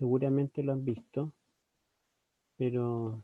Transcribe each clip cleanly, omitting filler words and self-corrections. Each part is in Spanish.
seguramente lo han visto, pero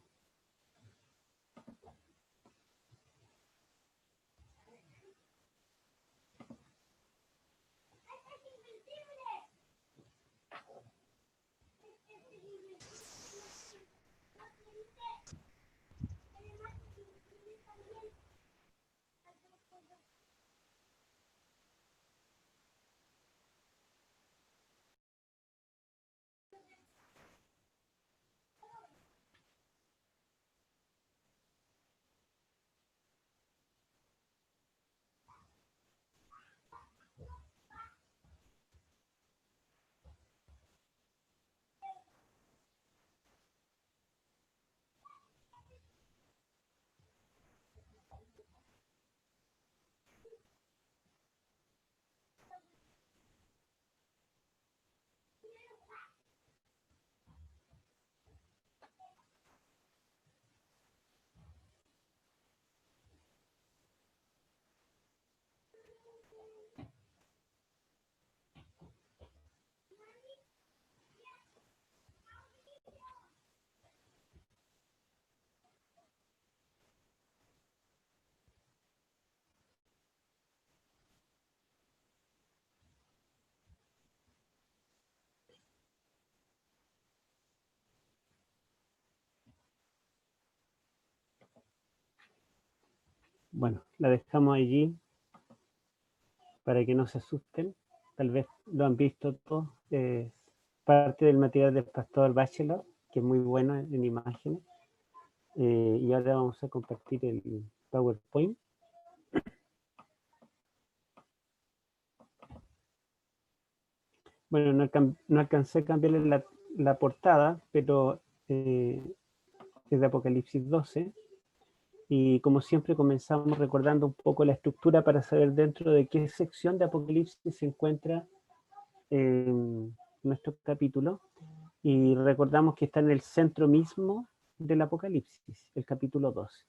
bueno, la dejamos allí para que no se asusten. Tal vez lo han visto todos. Es parte del material del pastor Bachelor, que es muy bueno en imágenes. Y ahora vamos a compartir el PowerPoint. Bueno, no alcancé a cambiarle la portada, pero es de Apocalipsis 12. Y como siempre comenzamos recordando un poco la estructura para saber dentro de qué sección de Apocalipsis se encuentra nuestro capítulo. Y recordamos que está en el centro mismo del Apocalipsis, el capítulo 12.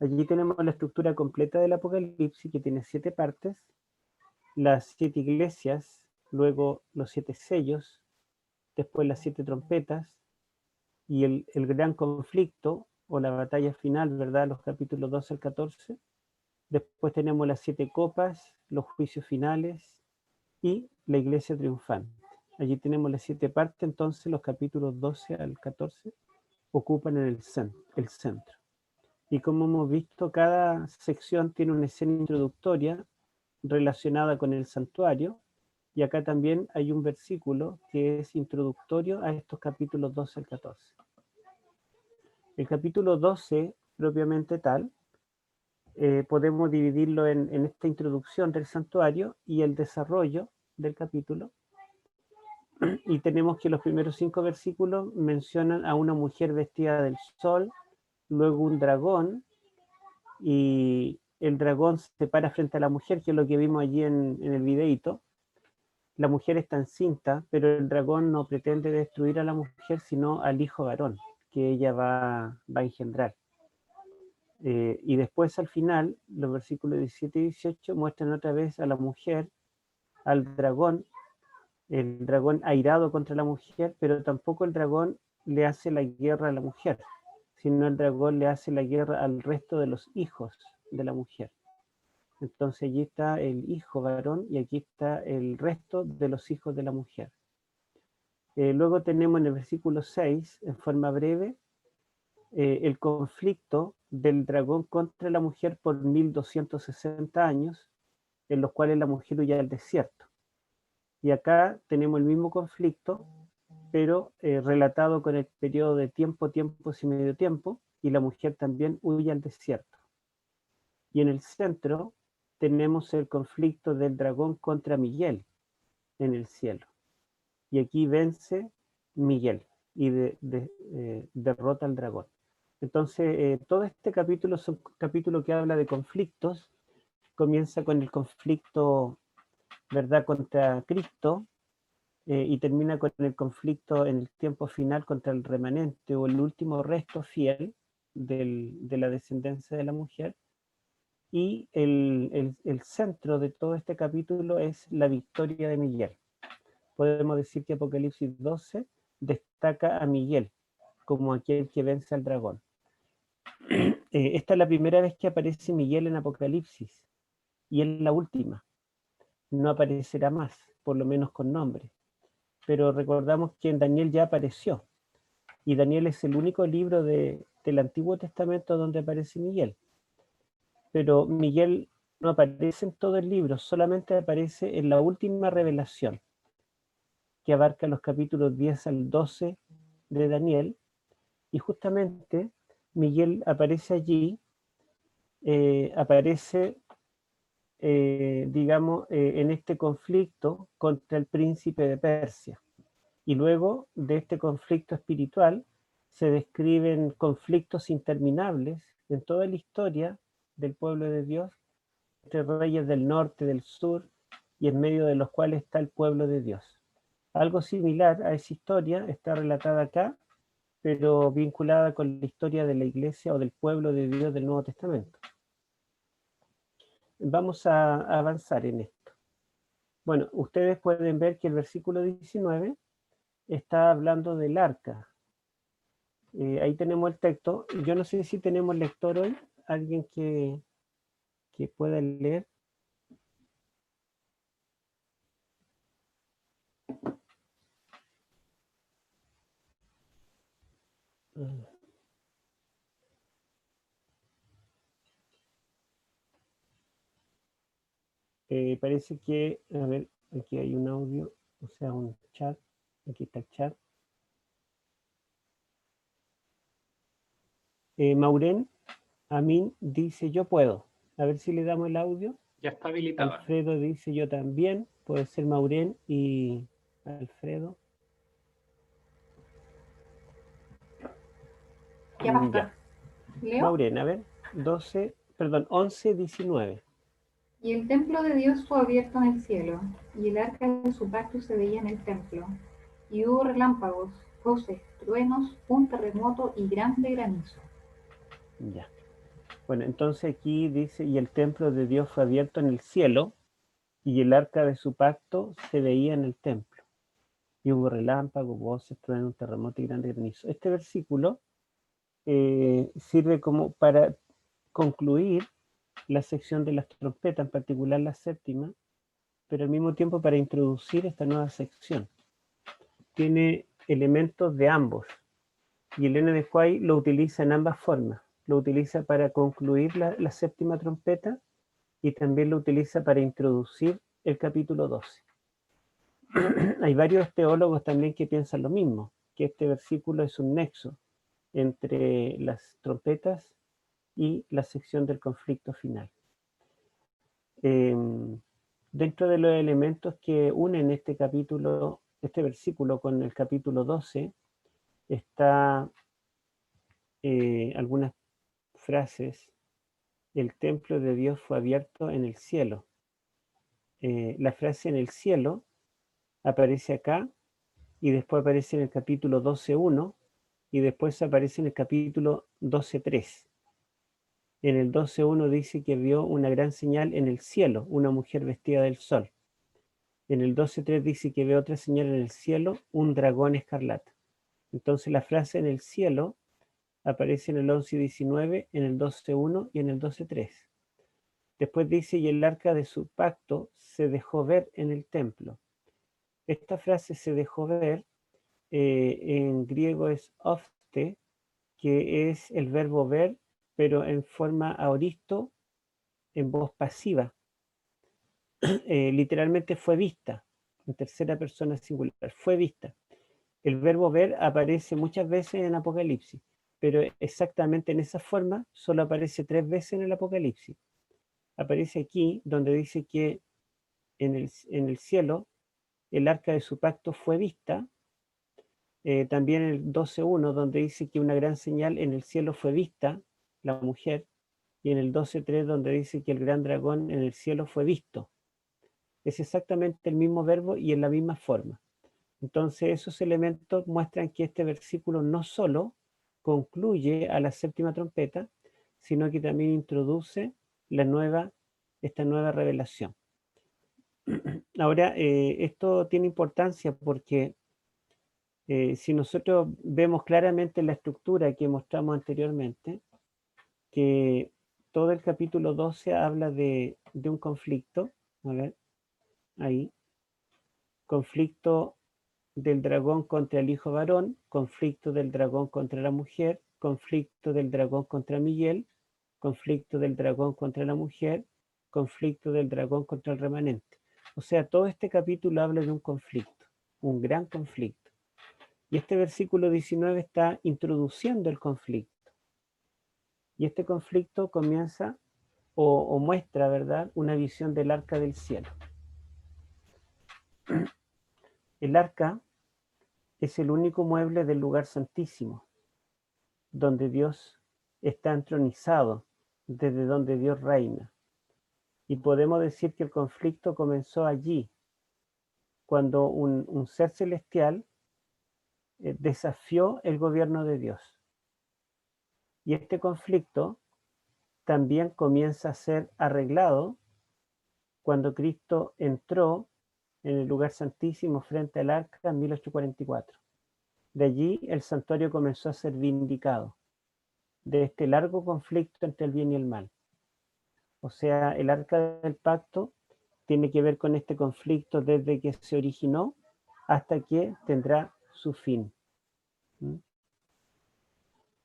Allí tenemos la estructura completa del Apocalipsis, que tiene 7 partes, las 7 iglesias, luego los 7 sellos, después las 7 trompetas, y el gran conflicto, o la batalla final, ¿verdad? Los capítulos 12 al 14. Después tenemos las 7 copas, los juicios finales, y la iglesia triunfante. Allí tenemos las 7 partes, entonces los capítulos 12 al 14 ocupan el centro. Y como hemos visto, cada sección tiene una escena introductoria relacionada con el santuario, y acá también hay un versículo que es introductorio a estos capítulos 12 al 14. El capítulo 12, propiamente tal, podemos dividirlo en esta introducción del santuario y el desarrollo del capítulo. Y tenemos que los primeros 5 versículos mencionan a una mujer vestida del sol, luego un dragón, y el dragón se para frente a la mujer, que es lo que vimos allí en el videíto. La mujer está encinta, pero el dragón no pretende destruir a la mujer, sino al hijo varón, que ella va a engendrar. Y después al final, los versículos 17 y 18 muestran otra vez a la mujer, al dragón, el dragón airado contra la mujer, pero tampoco el dragón le hace la guerra a la mujer, sino el dragón le hace la guerra al resto de los hijos de la mujer. Entonces allí está el hijo varón y aquí está el resto de los hijos de la mujer. Luego tenemos en el versículo 6, en forma breve, el conflicto del dragón contra la mujer por 1260 años, en los cuales la mujer huye al desierto. Y acá tenemos el mismo conflicto, pero relatado con el periodo de tiempo y medio tiempo, y la mujer también huye al desierto. Y en el centro tenemos el conflicto del dragón contra Miguel en el cielo. Y aquí vence Miguel y derrota al dragón. Entonces, todo este capítulo es un capítulo que habla de conflictos. Comienza con el conflicto, ¿verdad?, contra Cristo, y termina con el conflicto en el tiempo final contra el remanente o el último resto fiel de la descendencia de la mujer. Y el centro de todo este capítulo es la victoria de Miguel. Podemos decir que Apocalipsis 12 destaca a Miguel como aquel que vence al dragón. Esta es la primera vez que aparece Miguel en Apocalipsis y es la última. No aparecerá más, por lo menos con nombre. Pero recordamos que en Daniel ya apareció. Y Daniel es el único libro del Antiguo Testamento donde aparece Miguel. Pero Miguel no aparece en todo el libro, solamente aparece en la última revelación, que abarca los capítulos 10 al 12 de Daniel. Y justamente Miguel aparece allí, aparece, digamos, en este conflicto contra el príncipe de Persia. Y luego de este conflicto espiritual se describen conflictos interminables en toda la historia del pueblo de Dios, entre reyes del norte, del sur, y en medio de los cuales está el pueblo de Dios. Algo similar a esa historia está relatada acá, pero vinculada con la historia de la iglesia o del pueblo de Dios del Nuevo Testamento. Vamos a avanzar en esto. Bueno, ustedes pueden ver que el versículo 19 está hablando del arca. Ahí tenemos el texto. Yo no sé si tenemos lector hoy, alguien que pueda leer. Parece que, a ver, aquí hay un audio, o sea, un chat. Aquí está el chat. Maureen Amin dice, yo puedo. A ver si le damos el audio. Ya está habilitado. Alfredo dice, yo también. Puede ser Maureen y Alfredo. Ya, pastor. ¿Leo? Maureen, a ver, 11, 19. Y el templo de Dios fue abierto en el cielo, y el arca de su pacto se veía en el templo. Y hubo relámpagos, voces, truenos, un terremoto y grande granizo. Ya. Bueno, entonces aquí dice, y el templo de Dios fue abierto en el cielo, y el arca de su pacto se veía en el templo. Y hubo relámpagos, voces, truenos, un terremoto y grande granizo. Este versículo sirve como para concluir la sección de las trompetas, en particular la séptima, pero al mismo tiempo para introducir esta nueva sección. Tiene elementos de ambos, y Elena de White lo utiliza en ambas formas. Lo utiliza para concluir la séptima trompeta y también lo utiliza para introducir el capítulo 12. Hay varios teólogos también que piensan lo mismo, que este versículo es un nexo entre las trompetas y la sección del conflicto final. Dentro de los elementos que unen este capítulo, este versículo con el capítulo 12, está algunas frases. El templo de Dios fue abierto en el cielo. La frase en el cielo aparece acá y después aparece en el capítulo 12.1 y después aparece en el capítulo 12.3. En el 12.1 dice que vio una gran señal en el cielo, una mujer vestida del sol. En el 12.3 dice que ve otra señal en el cielo, un dragón escarlata. Entonces la frase en el cielo aparece en el 11.19, en el 12.1 y en el 12.3. Después dice, y el arca de su pacto se dejó ver en el templo. Esta frase se dejó ver, en griego es ofte, que es el verbo ver, pero en forma aoristo, en voz pasiva. Literalmente fue vista, en tercera persona singular, fue vista. El verbo ver aparece muchas veces en Apocalipsis, pero exactamente en esa forma solo aparece 3 veces en el Apocalipsis. Aparece aquí donde dice que en el cielo el arca de su pacto fue vista. También en el 12.1 donde dice que una gran señal en el cielo fue vista, la mujer, y en el 12.3 donde dice que el gran dragón en el cielo fue visto. Es exactamente el mismo verbo y en la misma forma. Entonces esos elementos muestran que este versículo no solo concluye a la séptima trompeta, sino que también introduce esta nueva revelación. Ahora, esto tiene importancia porque Si nosotros vemos claramente la estructura que mostramos anteriormente, que todo el capítulo 12 habla de un conflicto, a ver, ahí, conflicto del dragón contra el hijo varón, conflicto del dragón contra la mujer, conflicto del dragón contra Miguel, conflicto del dragón contra la mujer, conflicto del dragón contra el remanente. O sea, todo este capítulo habla de un conflicto, un gran conflicto. Y este versículo 19 está introduciendo el conflicto. Y este conflicto comienza o muestra, ¿verdad?, una visión del arca del cielo. El arca es el único mueble del lugar santísimo, donde Dios está entronizado, desde donde Dios reina. Y podemos decir que el conflicto comenzó allí, cuando un ser celestial desafió el gobierno de Dios. Y este conflicto también comienza a ser arreglado cuando Cristo entró en el lugar santísimo frente al arca en 1844. De allí el santuario comenzó a ser vindicado de este largo conflicto entre el bien y el mal. O sea, el arca del pacto tiene que ver con este conflicto desde que se originó hasta que tendrá su fin.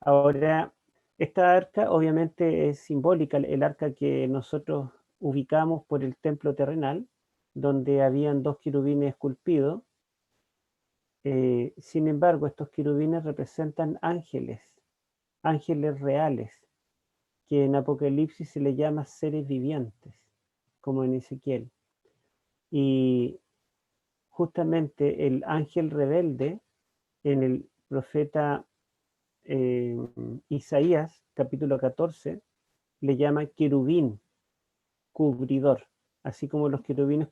Ahora, esta arca obviamente es simbólica, el arca que nosotros ubicamos por el templo terrenal, donde habían dos querubines esculpidos. Sin embargo, estos querubines representan ángeles, ángeles reales, que en Apocalipsis se le llama seres vivientes, como en Ezequiel. Y justamente el ángel rebelde en el profeta Isaías, capítulo 14, le llama querubín, cubridor. Así como los querubines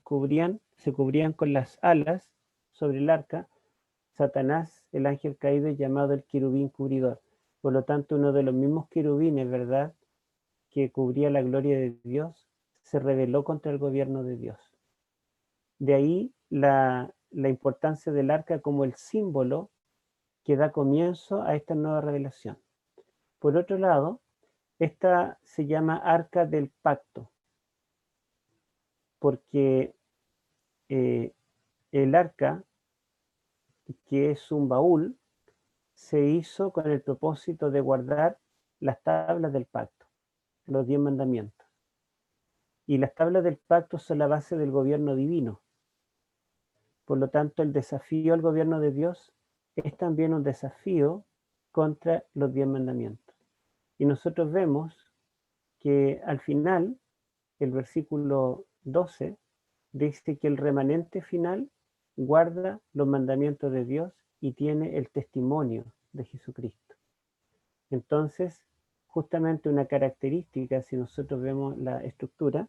se cubrían con las alas sobre el arca, Satanás, el ángel caído, es llamado el querubín cubridor. Por lo tanto, uno de los mismos querubines, ¿verdad?, que cubría la gloria de Dios, se rebeló contra el gobierno de Dios. De ahí la importancia del arca como el símbolo que da comienzo a esta nueva revelación. Por otro lado, esta se llama arca del pacto, porque el arca, que es un baúl, se hizo con el propósito de guardar las tablas del pacto, los 10 mandamientos. Y las tablas del pacto son la base del gobierno divino. Por lo tanto, el desafío al gobierno de Dios es también un desafío contra los 10 mandamientos. Y nosotros vemos que al final, el versículo 12 dice que el remanente final guarda los mandamientos de Dios y tiene el testimonio de Jesucristo. Entonces, justamente una característica, si nosotros vemos la estructura,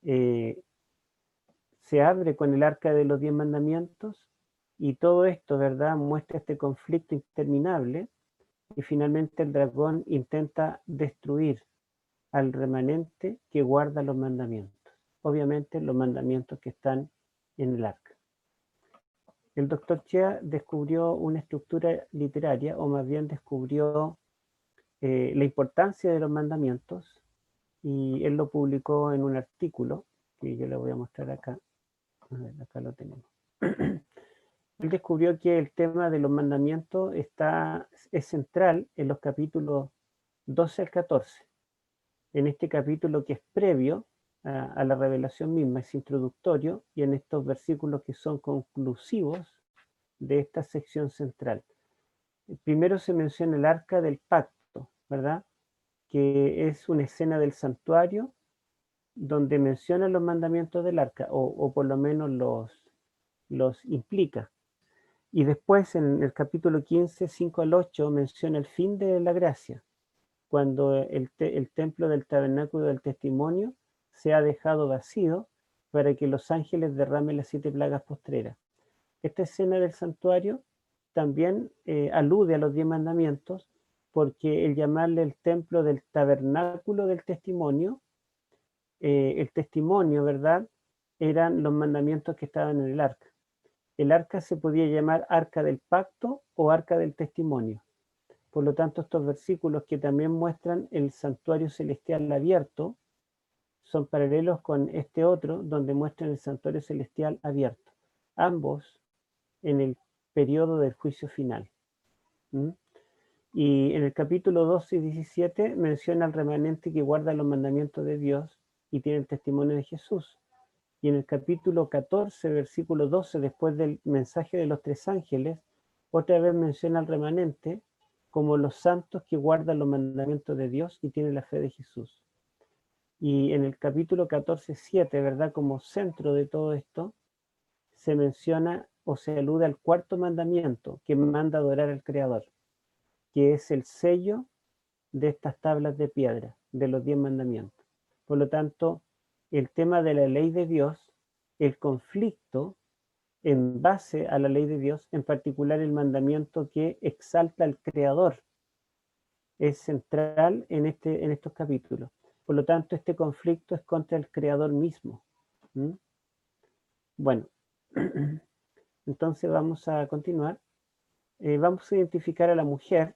se abre con el arca de los 10 mandamientos y todo esto, ¿verdad?, muestra este conflicto interminable y finalmente el dragón intenta destruir al remanente que guarda los mandamientos. Obviamente los mandamientos que están en el arca. El doctor Chea descubrió una estructura literaria, o más bien descubrió la importancia de los mandamientos, y él lo publicó en un artículo que yo le voy a mostrar acá. A ver, acá lo tenemos. Él descubrió que el tema de los mandamientos es central en los capítulos 12 al 14. En este capítulo que es previo a la revelación misma, es introductorio, y en estos versículos que son conclusivos de esta sección central. Primero se menciona el arca del pacto, ¿verdad?, que es una escena del santuario donde menciona los mandamientos del arca, o por lo menos los implica. Y después en el capítulo 15, 5 al 8, menciona el fin de la gracia, cuando el templo del tabernáculo del testimonio se ha dejado vacío para que los ángeles derramen las 7 plagas postreras. Esta escena del santuario también alude a los 10 mandamientos, porque el llamarle el templo del tabernáculo del testimonio, el testimonio, ¿verdad?, eran los mandamientos que estaban en el arca. el arca se podía llamar arca del pacto o arca del testimonio. Por lo tanto, estos versículos que también muestran el santuario celestial abierto son paralelos con este otro, donde muestran el santuario celestial abierto, ambos en el periodo del juicio final. ¿Mm? Y en el capítulo 12 y 17 menciona al remanente que guarda los mandamientos de Dios y tiene el testimonio de Jesús. Y en el capítulo 14, versículo 12, después del mensaje de los tres ángeles, otra vez menciona al remanente como los santos que guardan los mandamientos de Dios y tienen la fe de Jesús. Y en el capítulo 14, 7, ¿verdad? Como centro de todo esto, se menciona o se alude al cuarto mandamiento que manda adorar al Creador, que es el sello de estas tablas de piedra, de los 10 mandamientos. Por lo tanto, el tema de la ley de Dios, el conflicto en base a la ley de Dios, en particular el mandamiento que exalta al Creador, es central en estos capítulos. Por lo tanto, este conflicto es contra el Creador mismo. ¿Mm? Bueno, entonces vamos a continuar. Vamos a identificar a la mujer.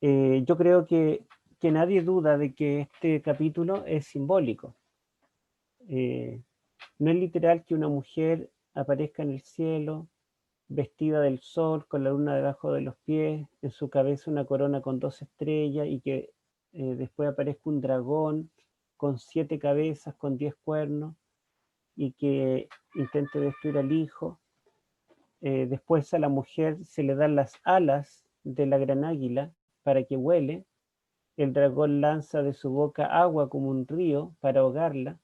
Yo creo que nadie duda de que este capítulo es simbólico. No es literal que una mujer aparezca en el cielo, vestida del sol, con la luna debajo de los pies, en su cabeza una corona con 2 estrellas, y que después aparezca un dragón con 7 cabezas, con 10 cuernos, y que intente destruir al hijo. Después a la mujer se le dan las alas de la gran águila para que vuele. El dragón lanza de su boca agua como un río para ahogarla.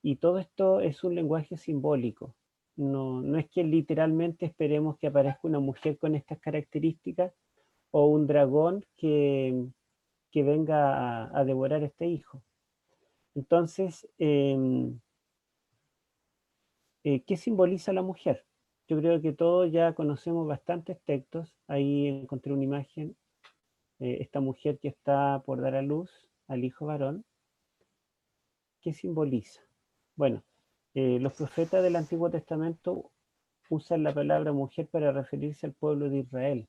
Y todo esto es un lenguaje simbólico. No es que literalmente esperemos que aparezca una mujer con estas características o un dragón que venga a devorar a este hijo. Entonces, ¿qué simboliza la mujer? Yo creo que todos ya conocemos bastantes textos. Ahí encontré una imagen, esta mujer que está por dar a luz al hijo varón. ¿Qué simboliza? Bueno, los profetas del Antiguo Testamento usan la palabra mujer para referirse al pueblo de Israel.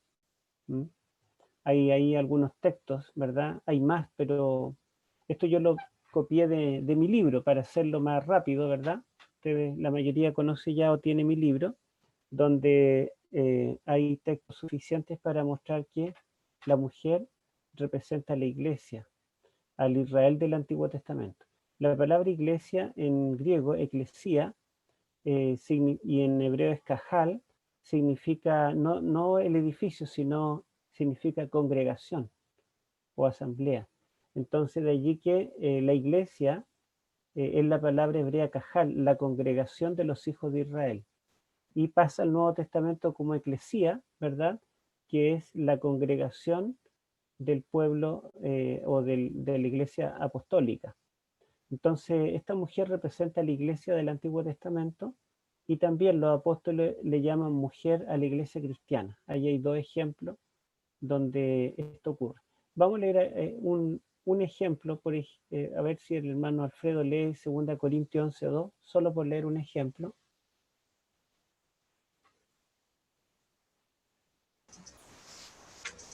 ¿Mm? Hay algunos textos, ¿verdad? Hay más, pero esto yo lo copié de mi libro para hacerlo más rápido, ¿verdad? Ustedes, la mayoría conoce ya o tiene mi libro, donde hay textos suficientes para mostrar que la mujer representa a la iglesia, al Israel del Antiguo Testamento. La palabra iglesia en griego, eclesia, y en hebreo es kahal, significa no el edificio, sino significa congregación o asamblea. Entonces de allí que la iglesia es la palabra hebrea kahal, la congregación de los hijos de Israel. Y pasa al Nuevo Testamento como eclesía, ¿verdad? Que es la congregación del pueblo de la iglesia apostólica. Entonces, esta mujer representa a la iglesia del Antiguo Testamento, y también los apóstoles le llaman mujer a la iglesia cristiana. Ahí hay 2 ejemplos donde esto ocurre. Vamos a leer un ejemplo, a ver si el hermano Alfredo lee 2 Corintios 11:2, solo por leer un ejemplo.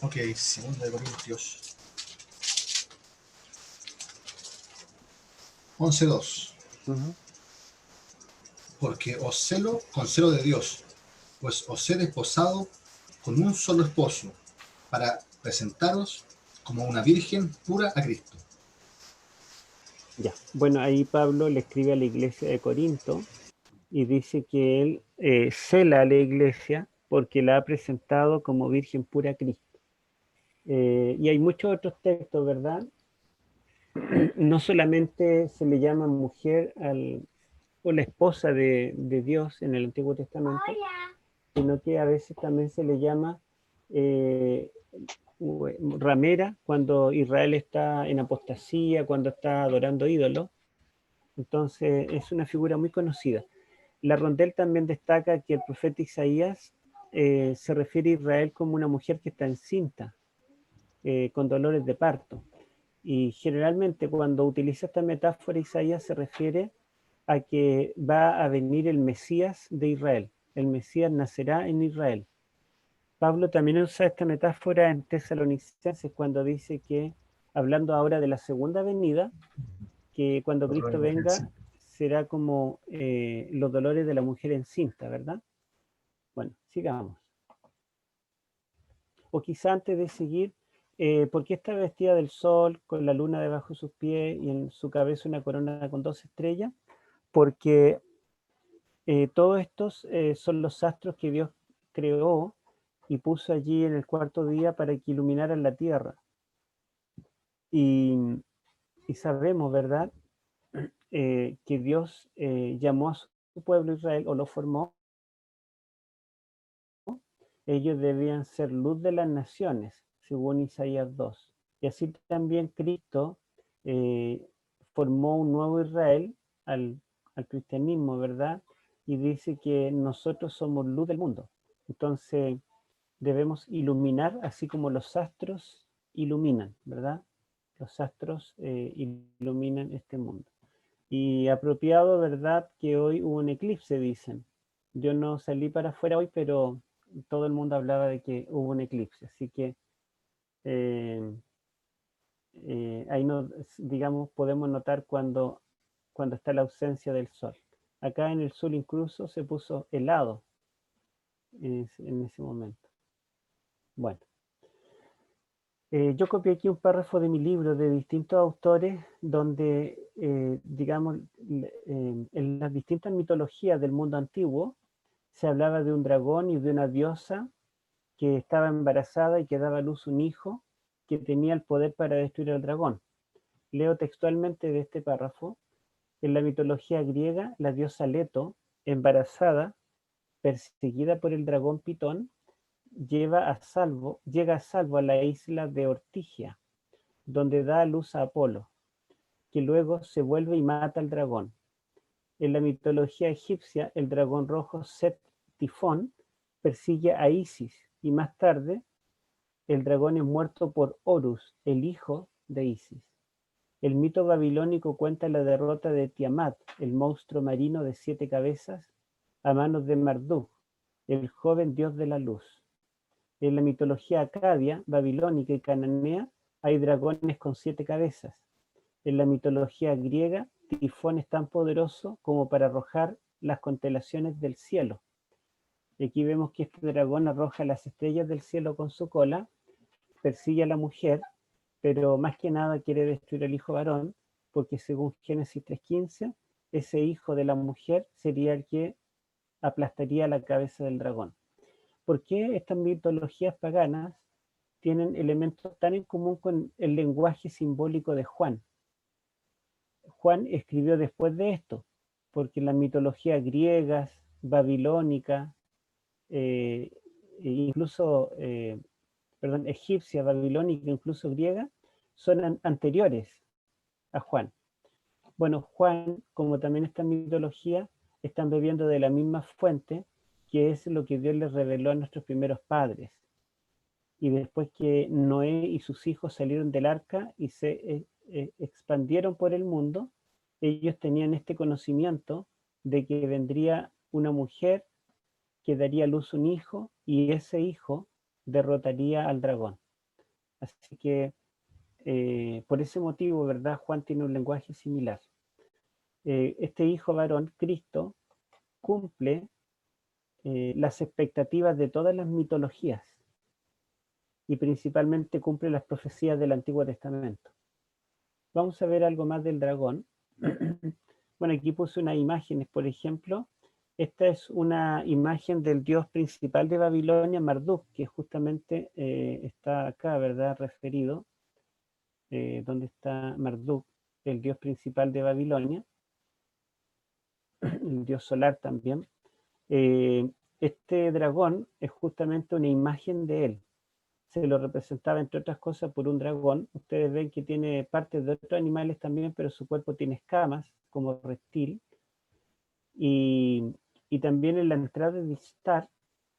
Ok, 2 Corintios 11:2. Porque os celo con celo de Dios, pues os he desposado con un solo esposo, para presentaros como una virgen pura a Cristo. Ya, bueno, ahí Pablo le escribe a la iglesia de Corinto y dice que él cela a la iglesia porque la ha presentado como virgen pura a Cristo. Y hay muchos otros textos, ¿verdad? No solamente se le llama mujer o la esposa de Dios en el Antiguo Testamento, sino que a veces también se le llama ramera cuando Israel está en apostasía, cuando está adorando ídolos. Entonces es una figura muy conocida. La Rondel también destaca que el profeta Isaías se refiere a Israel como una mujer que está encinta, con dolores de parto. Y generalmente cuando utiliza esta metáfora Isaías se refiere a que va a venir el Mesías de Israel. El Mesías nacerá en Israel. Pablo también usa esta metáfora en Tesalonicenses cuando dice que, hablando ahora de la segunda venida, que cuando Otro Cristo lenguaje en sí. venga será como los dolores de la mujer encinta, ¿verdad? Bueno, sigamos. O quizá antes de seguir, ¿por qué está vestida del sol con la luna debajo de sus pies y en su cabeza una corona con 2 estrellas? Porque todos estos son los astros que Dios creó y puso allí en el cuarto día para que iluminaran la tierra. Y, y sabemos, ¿verdad?, que Dios llamó a su pueblo Israel o lo formó. Ellos debían ser luz de las naciones, según Isaías 2. Y así también Cristo eh, formó un nuevo Israel al cristianismo, ¿verdad? Y dice que nosotros somos luz del mundo. Entonces debemos iluminar así como los astros iluminan, ¿verdad? Los astros iluminan este mundo. Y apropiado, ¿verdad?, que hoy hubo un eclipse, dicen. Yo no salí para afuera hoy, pero todo el mundo hablaba de que hubo un eclipse. Así que eh, ahí nos, digamos, podemos notar cuando está la ausencia del sol. Acá en el sur incluso se puso helado en ese momento. Bueno. Yo copié aquí un párrafo de mi libro de distintos autores donde, digamos, en las distintas mitologías del mundo antiguo se hablaba de un dragón y de una diosa que estaba embarazada y que daba a luz un hijo que tenía el poder para destruir al dragón. Leo textualmente de este párrafo. En la mitología griega, la diosa Leto, embarazada, perseguida por el dragón Pitón, llega a salvo a la isla de Ortigia, donde da a luz a Apolo, que luego se vuelve y mata al dragón. En la mitología egipcia, el dragón rojo Set Tifón persigue a Isis y más tarde el dragón es muerto por Horus, el hijo de Isis. El mito babilónico cuenta la derrota de Tiamat, el monstruo marino de 7 cabezas, a manos de Marduk, el joven dios de la luz. En la mitología acadia, babilónica y cananea hay dragones con 7 cabezas. En la mitología griega, Tifón es tan poderoso como para arrojar las constelaciones del cielo. Y aquí vemos que este dragón arroja las estrellas del cielo con su cola, persigue a la mujer, pero más que nada quiere destruir al hijo varón, porque según Génesis 3:15, ese hijo de la mujer sería el que aplastaría la cabeza del dragón. ¿Por qué estas mitologías paganas tienen elementos tan en común con el lenguaje simbólico de Juan? Juan escribió después de esto, porque las mitologías griegas, babilónicas, eh, incluso, egipcia, babilónica, incluso griega, son anteriores a Juan. Bueno, Juan, como también esta mitología, están bebiendo de la misma fuente, que es lo que Dios les reveló a nuestros primeros padres. Y después que Noé y sus hijos salieron del arca y se expandieron por el mundo, ellos tenían este conocimiento de que vendría una mujer que daría a luz un hijo y ese hijo derrotaría al dragón. Así que por ese motivo, ¿verdad? Juan tiene un lenguaje similar. Este hijo varón, Cristo, cumple las expectativas de todas las mitologías y principalmente cumple las profecías del Antiguo Testamento. Vamos a ver algo más del dragón. Bueno, aquí puse unas imágenes, por ejemplo. Esta es una imagen del dios principal de Babilonia, Marduk, que justamente está acá, ¿verdad? Referido. ¿Dónde está Marduk? El dios principal de Babilonia. El dios solar también. Este dragón es justamente una imagen de él. Se lo representaba, entre otras cosas, por un dragón. Ustedes ven que tiene partes de otros animales también, pero su cuerpo tiene escamas, como reptil. Y también en la entrada de Ishtar,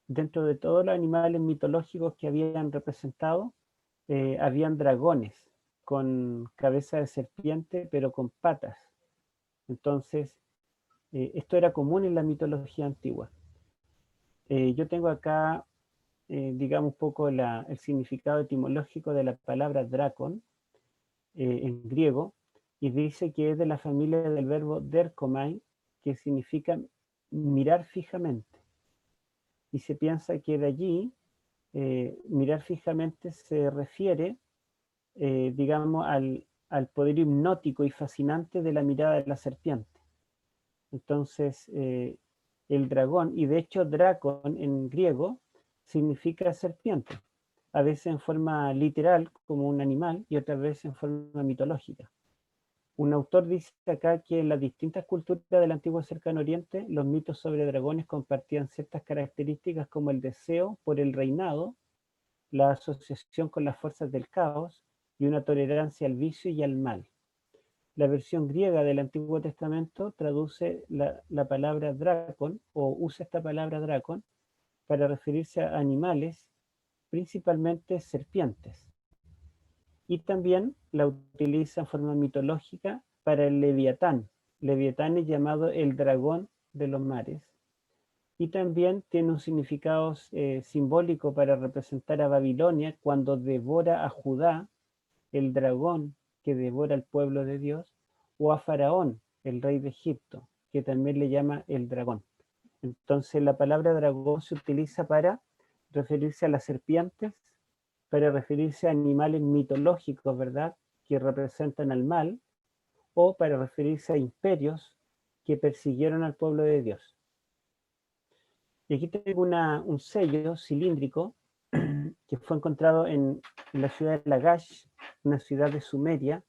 dentro de todos los animales mitológicos que habían representado, habían dragones con cabeza de serpiente, pero con patas. Entonces, Esto era común en la mitología antigua. Yo tengo acá, digamos, un poco el significado etimológico de la palabra dracon en griego, y dice que es de la familia del verbo derkomai, que significa mirar fijamente. Y se piensa que de allí, mirar fijamente se refiere, digamos, al poder hipnótico y fascinante de la mirada de la serpiente. Entonces, el dragón, y de hecho dracon en griego significa serpiente, a veces en forma literal como un animal y otras veces en forma mitológica. Un autor dice acá que en las distintas culturas del antiguo Cercano Oriente, los mitos sobre dragones compartían ciertas características como el deseo por el reinado, la asociación con las fuerzas del caos y una tolerancia al vicio y al mal. La versión griega del Antiguo Testamento traduce la palabra dracon, o usa esta palabra dracon para referirse a animales, principalmente serpientes. Y también la utiliza en forma mitológica para el Leviatán. Leviatán es llamado el dragón de los mares. Y también tiene un significado simbólico para representar a Babilonia cuando devora a Judá, el dragón que devora al pueblo de Dios, o a Faraón, el rey de Egipto, que también le llama el dragón. Entonces la palabra dragón se utiliza para referirse a las serpientes, para referirse a animales mitológicos, ¿verdad?, que representan al mal, o para referirse a imperios que persiguieron al pueblo de Dios. Y aquí tengo un sello cilíndrico que fue encontrado en la ciudad de Lagash, una ciudad de Sumeria.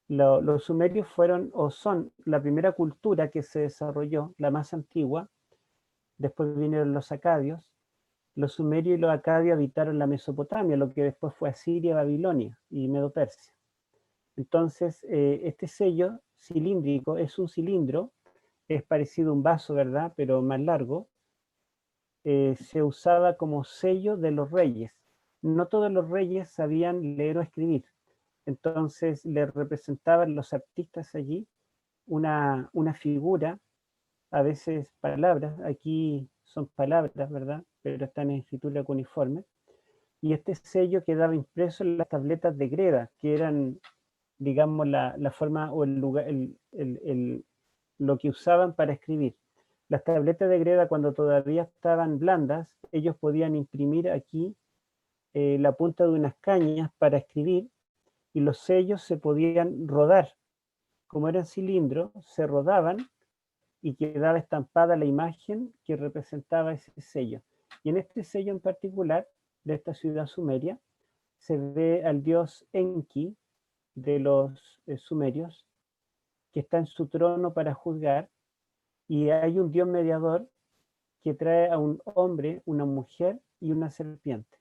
Los sumerios fueron o son la primera cultura que se desarrolló, la más antigua. Después vinieron los acadios. Los sumerios y los acadios habitaron la Mesopotamia, lo que después fue Asiria, Babilonia y Medo-Persia. Entonces, este sello cilíndrico es un cilindro, es parecido a un vaso, ¿verdad?, pero más largo. Se usaba como sello de los reyes. No todos los reyes sabían leer o escribir. Entonces le representaban los artistas allí una figura, a veces palabras, aquí son palabras, ¿verdad?, pero están en escritura cuneiforme, y este sello quedaba impreso en las tabletas de greda, que eran, digamos, la forma o el lugar, lo que usaban para escribir. Las tabletas de greda, cuando todavía estaban blandas, ellos podían imprimir aquí la punta de unas cañas para escribir, y los sellos se podían rodar. Como eran cilindros, se rodaban y quedaba estampada la imagen que representaba ese sello. Y en este sello en particular, de esta ciudad sumeria, se ve al dios Enki de los sumerios, que está en su trono para juzgar, y hay un dios mediador que trae a un hombre, una mujer y una serpiente.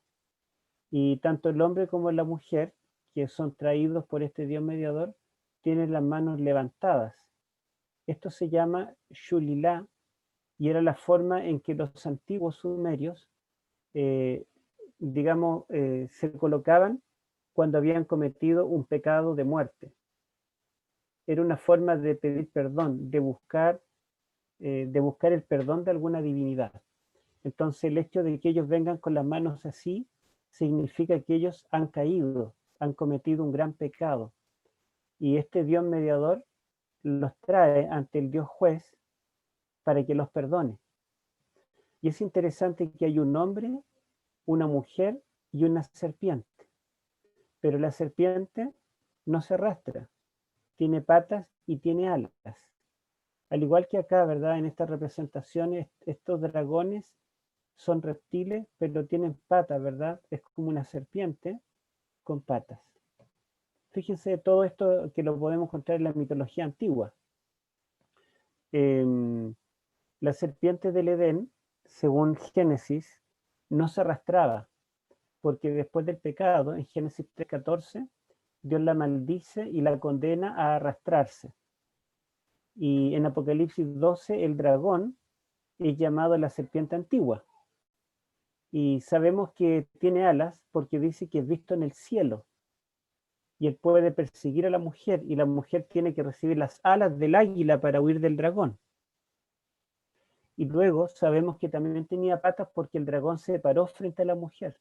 Y tanto el hombre como la mujer, que son traídos por este dios mediador, tienen las manos levantadas. Esto se llama Shulilá, y era la forma en que los antiguos sumerios, digamos, se colocaban cuando habían cometido un pecado de muerte. Era una forma de pedir perdón, de buscar el perdón de alguna divinidad. Entonces el hecho de que ellos vengan con las manos así significa que ellos han caído, han cometido un gran pecado. Y este Dios mediador los trae ante el Dios juez para que los perdone. Y es interesante que hay un hombre, una mujer y una serpiente. Pero la serpiente no se arrastra, tiene patas y tiene alas. Al igual que acá, ¿verdad?, en estas representaciones, estos dragones son reptiles, pero tienen patas, ¿verdad? Es como una serpiente con patas. Fíjense todo esto que lo podemos encontrar en la mitología antigua. La serpiente del Edén, según Génesis, no se arrastraba, porque después del pecado, en Génesis 3:14, Dios la maldice y la condena a arrastrarse. Y en Apocalipsis 12, el dragón es llamado la serpiente antigua. Y sabemos que tiene alas porque dice que es visto en el cielo. Y él puede perseguir a la mujer, y la mujer tiene que recibir las alas del águila para huir del dragón. Y luego sabemos que también tenía patas porque el dragón se paró frente a la mujer.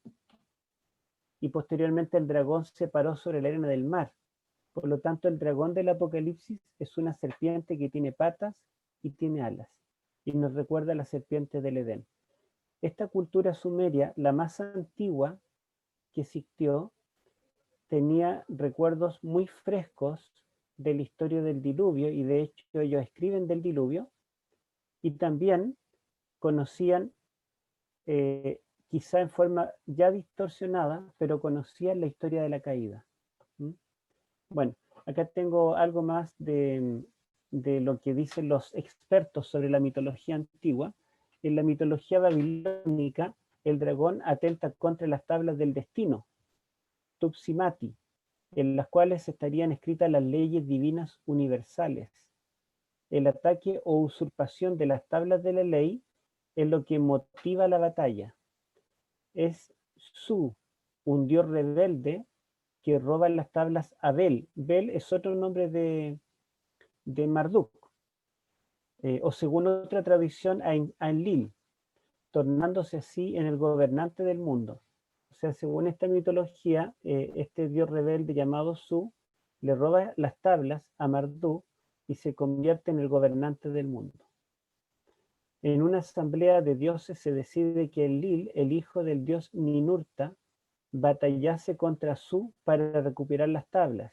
Y posteriormente el dragón se paró sobre la arena del mar. Por lo tanto, el dragón del Apocalipsis es una serpiente que tiene patas y tiene alas. Y nos recuerda a la serpiente del Edén. Esta cultura sumeria, la más antigua que existió, tenía recuerdos muy frescos de la historia del diluvio, y de hecho ellos escriben del diluvio, y también conocían, quizá en forma ya distorsionada, pero conocían la historia de la caída. ¿Mm? Bueno, acá tengo algo más de lo que dicen los expertos sobre la mitología antigua. En la mitología babilónica, el dragón atenta contra las tablas del destino, Tupsimati, en las cuales estarían escritas las leyes divinas universales. El ataque o usurpación de las tablas de la ley es lo que motiva la batalla. Es Su, un dios rebelde que roba las tablas a Bel. Bel es otro nombre de Marduk. O según otra tradición, a Enlil, tornándose así en el gobernante del mundo. O sea, según esta mitología, este dios rebelde llamado Su le roba las tablas a Marduk y se convierte en el gobernante del mundo. En una asamblea de dioses se decide que Enlil, el hijo del dios Ninurta, batallase contra Su para recuperar las tablas.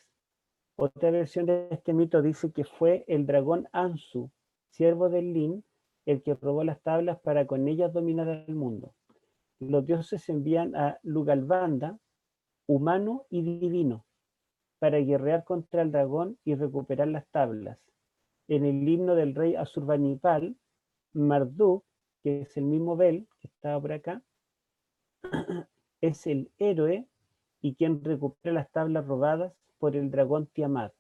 Otra versión de este mito dice que fue el dragón Ansu, siervo de Enlil, el que robó las tablas para con ellas dominar el mundo. Los dioses envían a Lugalbanda, humano y divino, para guerrear contra el dragón y recuperar las tablas. En el himno del rey Asurbanipal, Marduk, que es el mismo Bel, que estaba por acá, es el héroe y quien recupera las tablas robadas por el dragón Tiamat,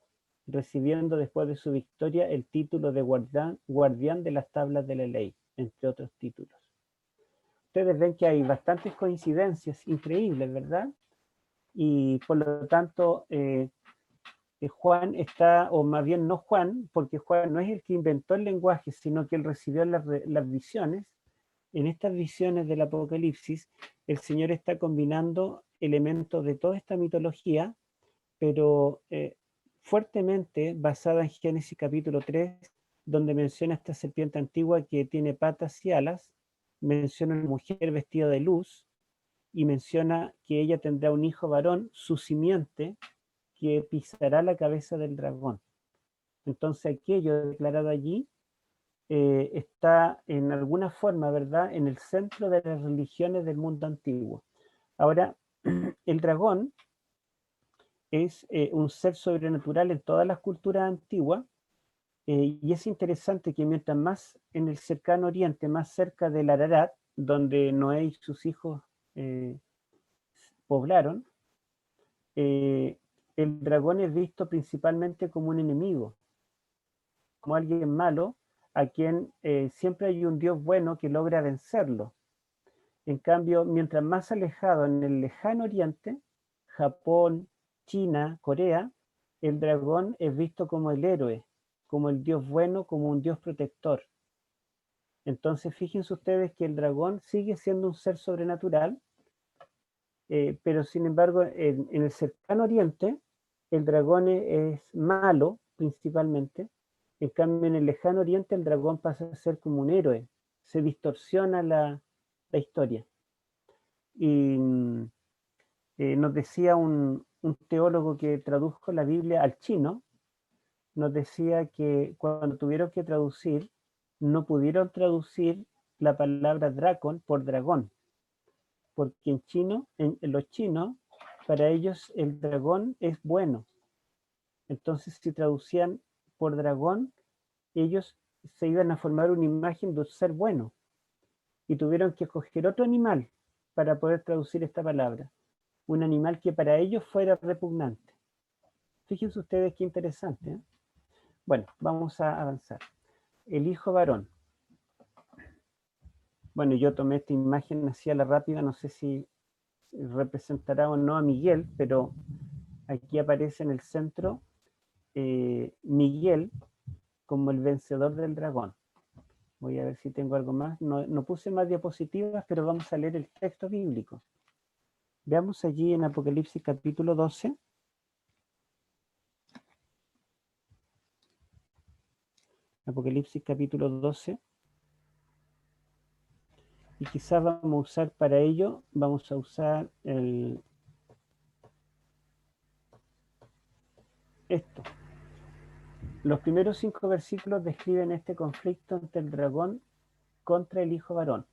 recibiendo después de su victoria el título de guardián de las tablas de la ley, entre otros títulos. Ustedes ven que hay bastantes coincidencias increíbles, ¿verdad? Y por lo tanto, Juan está, o más bien no Juan, porque Juan no es el que inventó el lenguaje, sino que él recibió las visiones. En estas visiones del Apocalipsis, el Señor está combinando elementos de toda esta mitología, pero fuertemente basada en Génesis capítulo 3, donde menciona esta serpiente antigua que tiene patas y alas, menciona una mujer vestida de luz, y menciona que ella tendrá un hijo varón, su simiente, que pisará la cabeza del dragón. Entonces aquello declarado allí está en alguna forma, ¿verdad?, en el centro de las religiones del mundo antiguo. Ahora, el dragón es un ser sobrenatural en todas las culturas antiguas, y es interesante que mientras más en el cercano oriente, más cerca del Ararat, donde Noé y sus hijos poblaron, el dragón es visto principalmente como un enemigo, como alguien malo, a quien siempre hay un Dios bueno que logra vencerlo. En cambio, mientras más alejado en el lejano oriente, Japón, China, Corea, el dragón es visto como el héroe, como el Dios bueno, como un Dios protector. Entonces, fíjense ustedes que el dragón sigue siendo un ser sobrenatural, pero sin embargo, en el cercano oriente, el dragón es malo, principalmente. En cambio, en el lejano oriente, el dragón pasa a ser como un héroe. Se distorsiona la historia. Y nos decía un teólogo que tradujo la Biblia al chino, nos decía que cuando tuvieron que traducir, no pudieron traducir la palabra dracon por dragón, porque en chino, en los chinos, para ellos el dragón es bueno. Entonces, si traducían por dragón, ellos se iban a formar una imagen de un ser bueno, y tuvieron que escoger otro animal para poder traducir esta palabra, un animal que para ellos fuera repugnante. Fíjense ustedes qué interesante, ¿eh? Bueno, vamos a avanzar. El hijo varón. Bueno, yo tomé esta imagen así a la rápida, no sé si representará o no a Miguel, pero aquí aparece en el centro Miguel como el vencedor del dragón. Voy a ver si tengo algo más. No puse más diapositivas, pero vamos a leer el texto bíblico. Veamos allí en Apocalipsis capítulo 12. Apocalipsis capítulo 12. Y quizás vamos a usar para ello, vamos a usar esto. Los primeros 5 versículos describen este conflicto entre el dragón contra el hijo varón.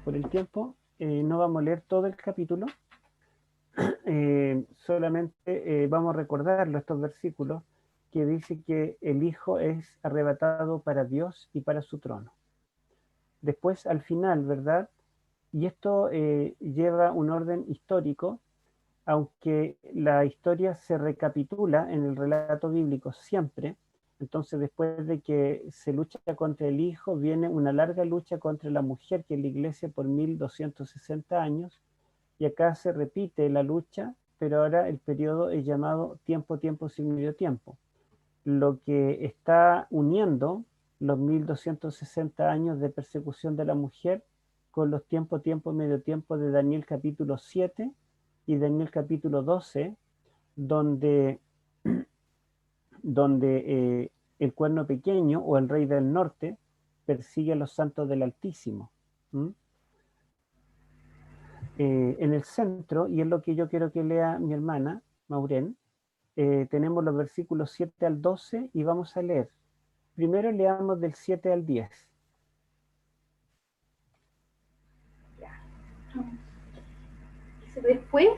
Por el tiempo, no vamos a leer todo el capítulo, solamente vamos a recordarlo, estos versículos, que dice que el hijo es arrebatado para Dios y para su trono. Después, al final, ¿verdad? Y esto lleva un orden histórico, aunque la historia se recapitula en el relato bíblico siempre. Entonces, después de que se lucha contra el hijo, viene una larga lucha contra la mujer, que es la iglesia, por 1260 años, y acá se repite la lucha, pero ahora el periodo es llamado tiempo, tiempo, sin medio tiempo. Lo que está uniendo los 1260 años de persecución de la mujer con los tiempo, tiempo, medio tiempo de Daniel capítulo 7 y Daniel capítulo 12, donde el cuerno pequeño o el rey del norte persigue a los santos del Altísimo. En el centro, y es lo que yo quiero que lea mi hermana, Maureen, tenemos los versículos 7 al 12 y vamos a leer. Primero leamos del 7 al 10. Después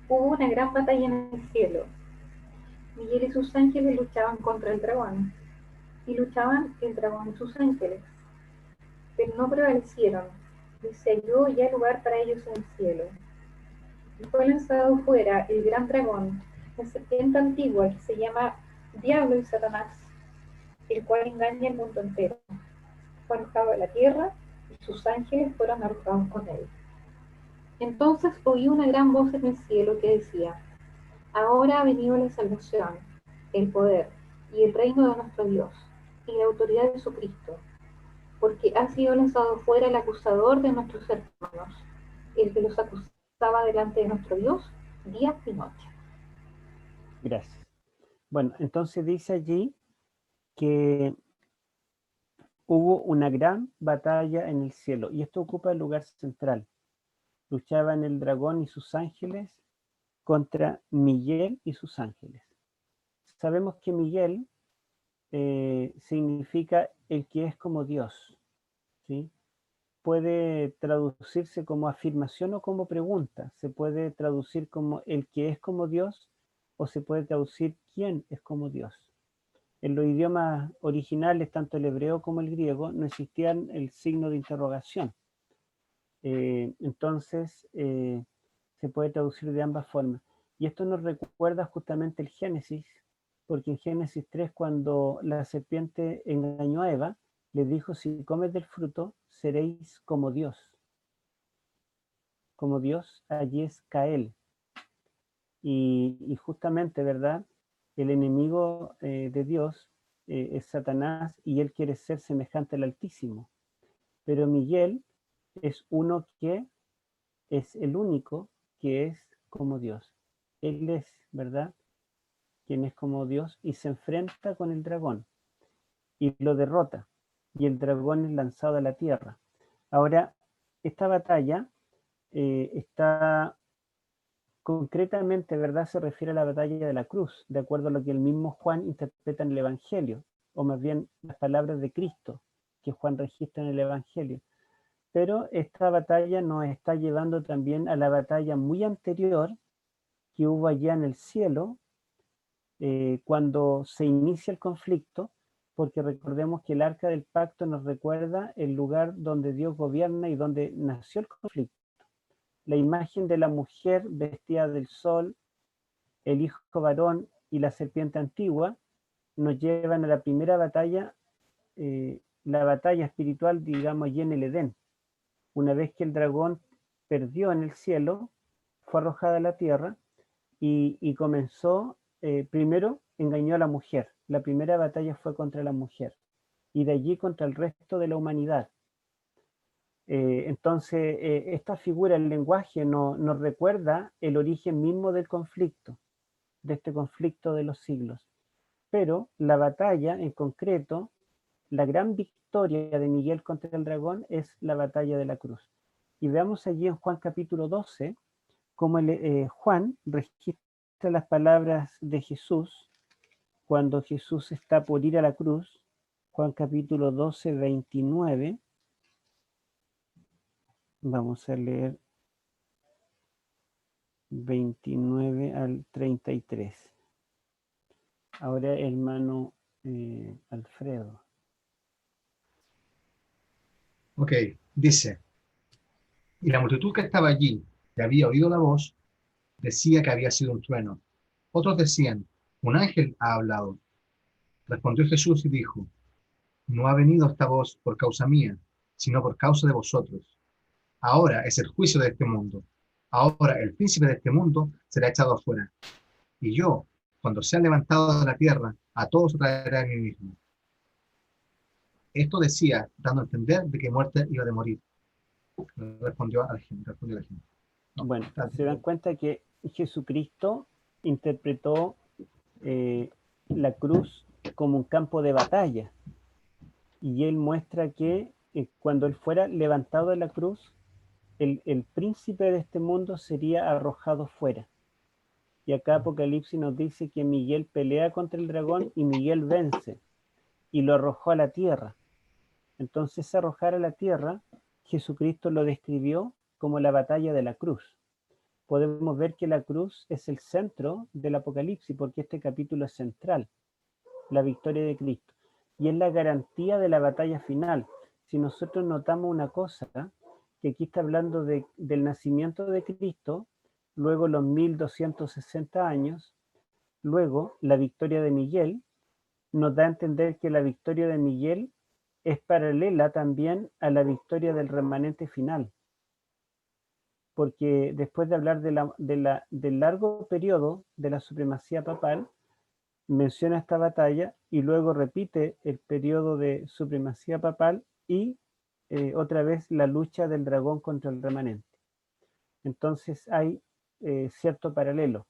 hubo una gran batalla en el cielo. Miguel y sus ángeles luchaban contra el dragón, y luchaban el dragón y sus ángeles, pero no prevalecieron, y se halló ya lugar para ellos en el cielo. Y fue lanzado fuera el gran dragón, la serpiente antigua que se llama Diablo y Satanás, el cual engaña el mundo entero. Fue arrojado a la tierra, y sus ángeles fueron arrojados con él. Entonces oí una gran voz en el cielo que decía: ahora ha venido la salvación, el poder y el reino de nuestro Dios, y la autoridad de su Cristo, porque ha sido lanzado fuera el acusador de nuestros hermanos, el que los acusaba delante de nuestro Dios día y noche. Gracias. Bueno, entonces dice allí que hubo una gran batalla en el cielo, y esto ocupa el lugar central. Luchaban el dragón y sus ángeles contra Miguel y sus ángeles. Sabemos que Miguel significa el que es como Dios, ¿sí? Puede traducirse como afirmación o como pregunta. Se puede traducir como el que es como Dios, o se puede traducir quién es como Dios. En los idiomas originales, tanto el hebreo como el griego, no existían el signo de interrogación. Entonces, se puede traducir de ambas formas. Y esto nos recuerda justamente el Génesis, porque en Génesis 3, cuando la serpiente engañó a Eva, le dijo: si comes del fruto, seréis como Dios. Como Dios, allí es Cael. Y justamente, ¿verdad? El enemigo de Dios es Satanás, y él quiere ser semejante al Altísimo. Pero Miguel es uno que es el único que es como Dios. Él es, ¿verdad?, quien es como Dios, y se enfrenta con el dragón y lo derrota, y el dragón es lanzado a la tierra. Ahora, esta batalla está concretamente, ¿verdad?, se refiere a la batalla de la cruz, de acuerdo a lo que el mismo Juan interpreta en el Evangelio, o más bien las palabras de Cristo que Juan registra en el Evangelio. Pero esta batalla nos está llevando también a la batalla muy anterior que hubo allá en el cielo, cuando se inicia el conflicto, porque recordemos que el arca del pacto nos recuerda el lugar donde Dios gobierna y donde nació el conflicto. La imagen de la mujer vestida del sol, el hijo varón y la serpiente antigua nos llevan a la primera batalla, la batalla espiritual, digamos, allí en el Edén. Una vez que el dragón perdió en el cielo, fue arrojada a la tierra y comenzó primero engañó a la mujer. La primera batalla fue contra la mujer y de allí contra el resto de la humanidad. Entonces, esta figura, el lenguaje, nos recuerda el origen mismo del conflicto, de este conflicto de los siglos. Pero la batalla en concreto, la gran victoria de Miguel contra el dragón es la batalla de la cruz. Y veamos allí en Juan capítulo 12, cómo Juan registra las palabras de Jesús cuando Jesús está por ir a la cruz. Juan capítulo 12, 29. Vamos a leer 29 al 33. Ahora, hermano Alfredo. Ok, dice, y la multitud que estaba allí, que había oído la voz, decía que había sido un trueno. Otros decían, un ángel ha hablado. Respondió Jesús y dijo, no ha venido esta voz por causa mía, sino por causa de vosotros. Ahora es el juicio de este mundo. Ahora el príncipe de este mundo será echado afuera. Y yo, cuando sea levantado de la tierra, a todos traeré a mí mismo. Esto decía, dando a entender de que muerte iba de morir. Respondió a la gente. No, Bueno, se dan cuenta que Jesucristo interpretó la cruz como un campo de batalla. Y él muestra que cuando él fuera levantado de la cruz, el príncipe de este mundo sería arrojado fuera. Y acá Apocalipsis nos dice que Miguel pelea contra el dragón y Miguel vence y lo arrojó a la tierra. Entonces, arrojar a la tierra, Jesucristo lo describió como la batalla de la cruz. Podemos ver que la cruz es el centro del Apocalipsis, porque este capítulo es central, la victoria de Cristo. Y es la garantía de la batalla final. Si nosotros notamos una cosa, que aquí está hablando del nacimiento de Cristo, luego los 1260 años, luego la victoria de Miguel, nos da a entender que la victoria de Miguel es paralela también a la victoria del remanente final. Porque después de hablar del largo periodo de la supremacía papal, menciona esta batalla y luego repite el periodo de supremacía papal y otra vez la lucha del dragón contra el remanente. Entonces hay cierto paralelo.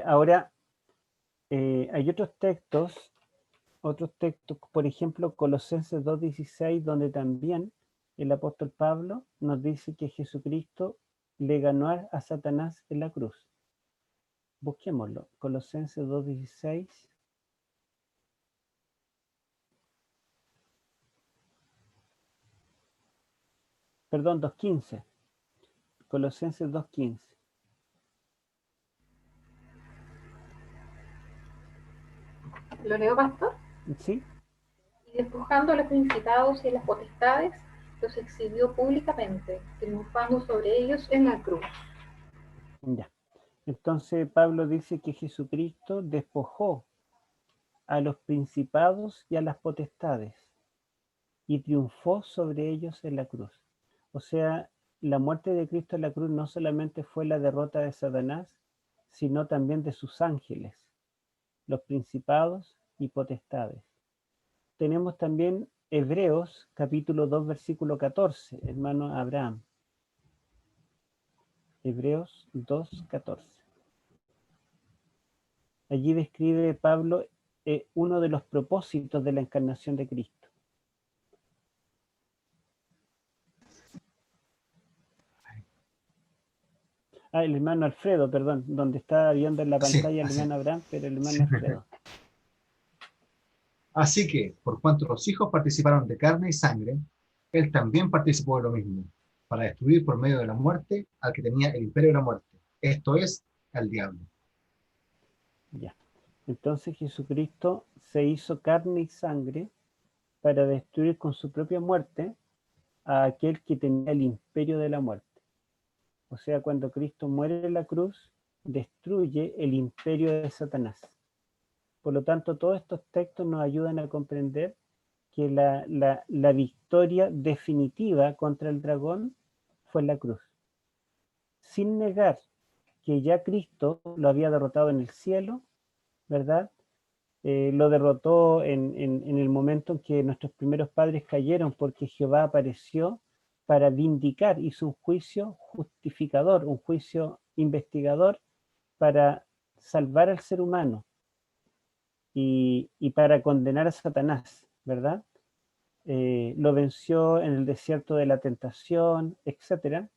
Ahora, hay otros textos, por ejemplo, Colosenses 2:16, donde también el apóstol Pablo nos dice que Jesucristo le ganó a Satanás en la cruz. Busquémoslo. Colosenses 2:16. Perdón, 2:15. Colosenses 2:15. ¿Lo leo, pastor? ¿Sí? Y despojando a los principados y a las potestades, los exhibió públicamente, triunfando sobre ellos en la cruz. Ya. Entonces Pablo dice que Jesucristo despojó a los principados y a las potestades y triunfó sobre ellos en la cruz. O sea, la muerte de Cristo en la cruz no solamente fue la derrota de Satanás, sino también de sus ángeles, los principados y potestades. Tenemos también Hebreos capítulo 2 versículo 14, hermano Abraham. Hebreos 2:14. Allí describe Pablo uno de los propósitos de la encarnación de Cristo. El hermano Alfredo, perdón, donde está viendo en la pantalla el hermano Abraham, pero el hermano Alfredo. Así que, por cuanto los hijos participaron de carne y sangre, él también participó de lo mismo, para destruir por medio de la muerte al que tenía el imperio de la muerte, esto es, al diablo. Ya. Entonces Jesucristo se hizo carne y sangre para destruir con su propia muerte a aquel que tenía el imperio de la muerte. O sea, cuando Cristo muere en la cruz, destruye el imperio de Satanás. Por lo tanto, todos estos textos nos ayudan a comprender que la victoria definitiva contra el dragón fue en la cruz. Sin negar que ya Cristo lo había derrotado en el cielo ¿verdad? Lo derrotó en el momento en que nuestros primeros padres cayeron, porque Jehová apareció para vindicar, hizo un juicio justificador, un juicio investigador para salvar al ser humano y para condenar a Satanás, ¿verdad? Lo venció en el desierto de la tentación, etcétera,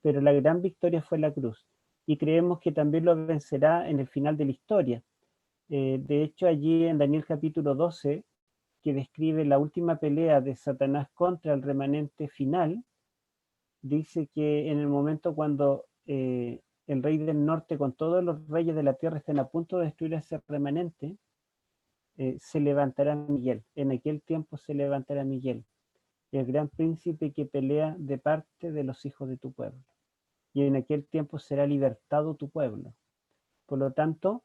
pero la gran victoria fue la cruz. Y creemos que también lo vencerá en el final de la historia. De hecho, allí en Daniel capítulo 12, que describe la última pelea de Satanás contra el remanente final, dice que en el momento cuando el rey del norte con todos los reyes de la tierra estén a punto de destruir a ese remanente, se levantará Miguel. En aquel tiempo se levantará Miguel, el gran príncipe que pelea de parte de los hijos de tu pueblo. Y en aquel tiempo será libertado tu pueblo. Por lo tanto,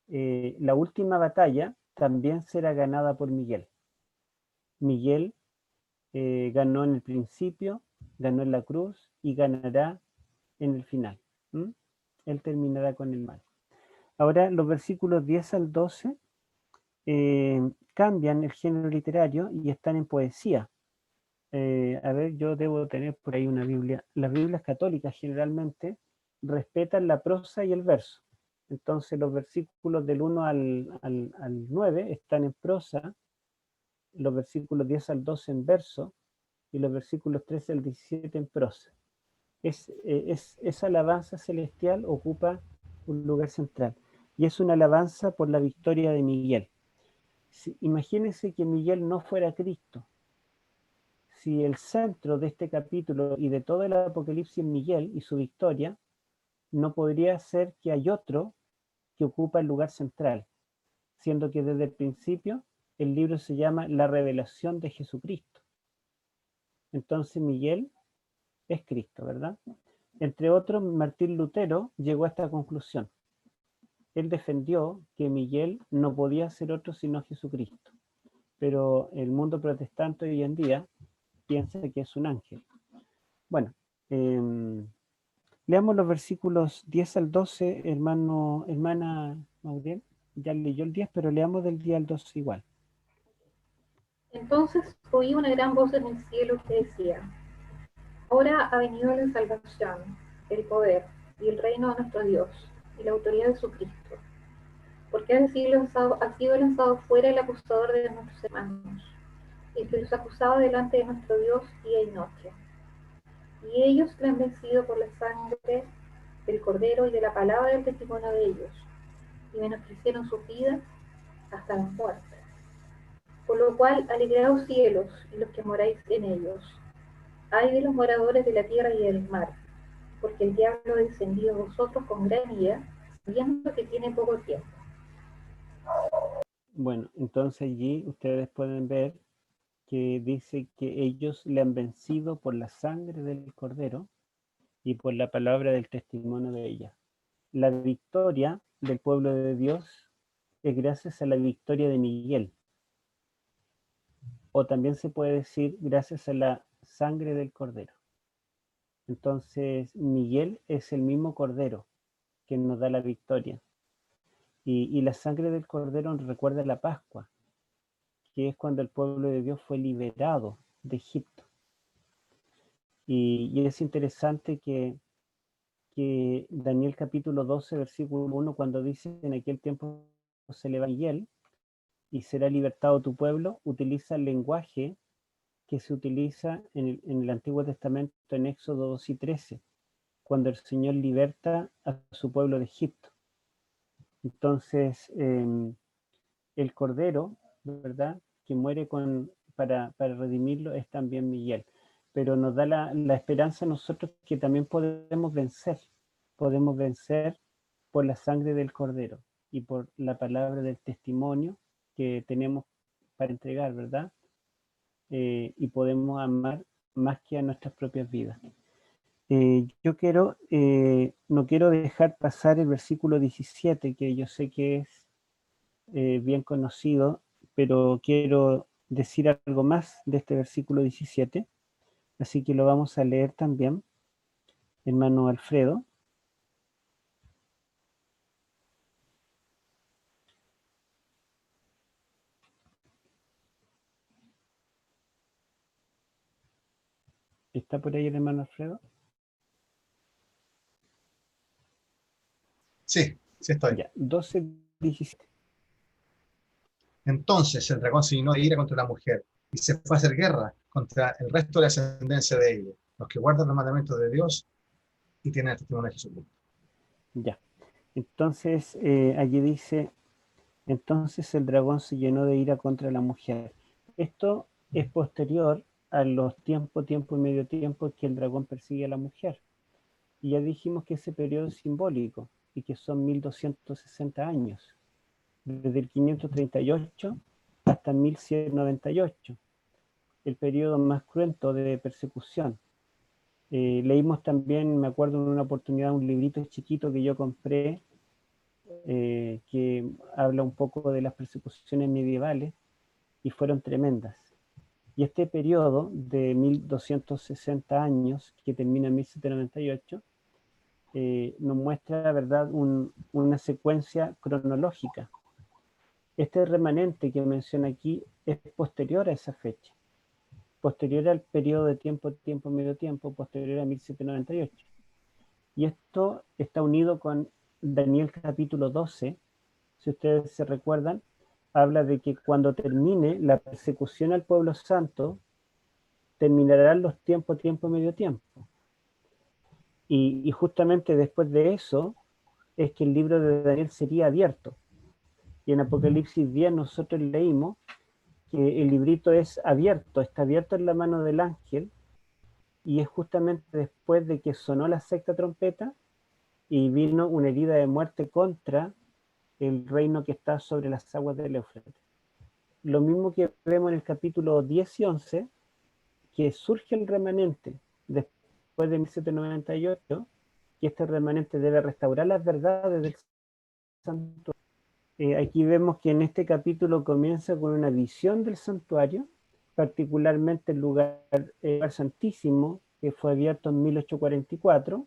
la última batalla también será ganada por Miguel. Miguel ganó en el principio, ganó en la cruz y ganará en el final. Él terminará con el mal. Ahora, los versículos 10 al 12 cambian el género literario y están en poesía. A ver, yo debo tener por ahí una Biblia. Las Biblias católicas generalmente respetan la prosa y el verso. Entonces los versículos del 1 al 9 están en prosa, los versículos 10 al 12 en verso y los versículos 13 al 17 en prosa. Esa alabanza celestial ocupa un lugar central y es una alabanza por la victoria de Miguel. Imagínense que Miguel no fuera Cristo. Si el centro de este capítulo y de todo el Apocalipsis es Miguel y su victoria, no podría ser que hay otro que ocupa el lugar central, siendo que desde el principio el libro se llama La revelación de Jesucristo. Entonces Miguel es Cristo, ¿verdad? Entre otros, Martín Lutero llegó a esta conclusión. Él defendió que Miguel no podía ser otro sino Jesucristo, pero el mundo protestante hoy en día piensa que es un ángel. Bueno, leamos los versículos 10 al 12, hermana Mauriel. Ya leyó el 10, pero leamos del 10 al 12 igual. Entonces oí una gran voz en el cielo que decía: ahora ha venido la salvación, el poder y el reino de nuestro Dios y la autoridad de su Cristo, porque ha sido lanzado fuera el acusador de nuestros hermanos, el que los acusaba delante de nuestro Dios día y noche. Y ellos le han vencido por la sangre del Cordero y de la palabra del testimonio de ellos, y menospreciaron sus vidas hasta la muerte. Por lo cual, alegraos cielos y los que moráis en ellos. Ay de los moradores de la tierra y del mar, porque el diablo ha descendido a vosotros con gran ira, sabiendo que tiene poco tiempo. Bueno, entonces allí ustedes pueden ver que dice que ellos le han vencido por la sangre del Cordero y por la palabra del testimonio de ella. La victoria del pueblo de Dios es gracias a la victoria de Miguel. O también se puede decir gracias a la sangre del Cordero. Entonces, Miguel es el mismo Cordero que nos da la victoria. Y la sangre del Cordero nos recuerda la Pascua, que es cuando el pueblo de Dios fue liberado de Egipto. Y es interesante que Daniel capítulo 12, versículo 1, cuando dice en aquel tiempo se le va Miguel y será libertado tu pueblo, utiliza el lenguaje que se utiliza en el Antiguo Testamento en Éxodo 2 y 13, cuando el Señor liberta a su pueblo de Egipto. Entonces, el Cordero, ¿verdad?, que muere para redimirlo es también Miguel. Pero nos da la esperanza a nosotros que también podemos vencer por la sangre del Cordero y por la palabra del testimonio que tenemos para entregar, ¿verdad? Y podemos amar más que a nuestras propias vidas. Yo no quiero dejar pasar el versículo 17, que yo sé que es bien conocido, pero quiero decir algo más de este versículo 17, así que lo vamos a leer también, hermano Alfredo. ¿Está por ahí el hermano Alfredo? Sí, sí estoy. Ya, 12:17. Entonces el dragón se llenó de ira contra la mujer y se fue a hacer guerra contra el resto de la descendencia de ella, los que guardan los mandamientos de Dios y tienen el testimonio de Jesucristo. Ya. Entonces, allí dice, entonces el dragón se llenó de ira contra la mujer. Esto es posterior a los tiempo y medio tiempo que el dragón persigue a la mujer. Y ya dijimos que ese periodo es simbólico y que son 1260 años, desde el 538 hasta 1198, el periodo más cruento de persecución. Leímos también, me acuerdo en una oportunidad, un librito chiquito que yo compré, que habla un poco de las persecuciones medievales y fueron tremendas. Y este periodo de 1260 años, que termina en 1798, nos muestra, la verdad, una secuencia cronológica. Este remanente que menciona aquí es posterior a esa fecha, posterior al periodo de tiempo, medio tiempo, posterior a 1798. Y esto está unido con Daniel capítulo 12, si ustedes se recuerdan, habla de que cuando termine la persecución al pueblo santo, terminarán los tiempos, medio tiempo. Y justamente después de eso es que el libro de Daniel sería abierto. Y en Apocalipsis 10 nosotros leímos que el librito es abierto, está abierto en la mano del ángel, y es justamente después de que sonó la sexta trompeta y vino una herida de muerte contra el reino que está sobre las aguas del Éufrates. Lo mismo que vemos en el capítulo 10 y 11, que surge el remanente después de 1798, y este remanente debe restaurar las verdades del santuario. Aquí vemos que en este capítulo comienza con una visión del santuario, particularmente el lugar santísimo, que fue abierto en 1844.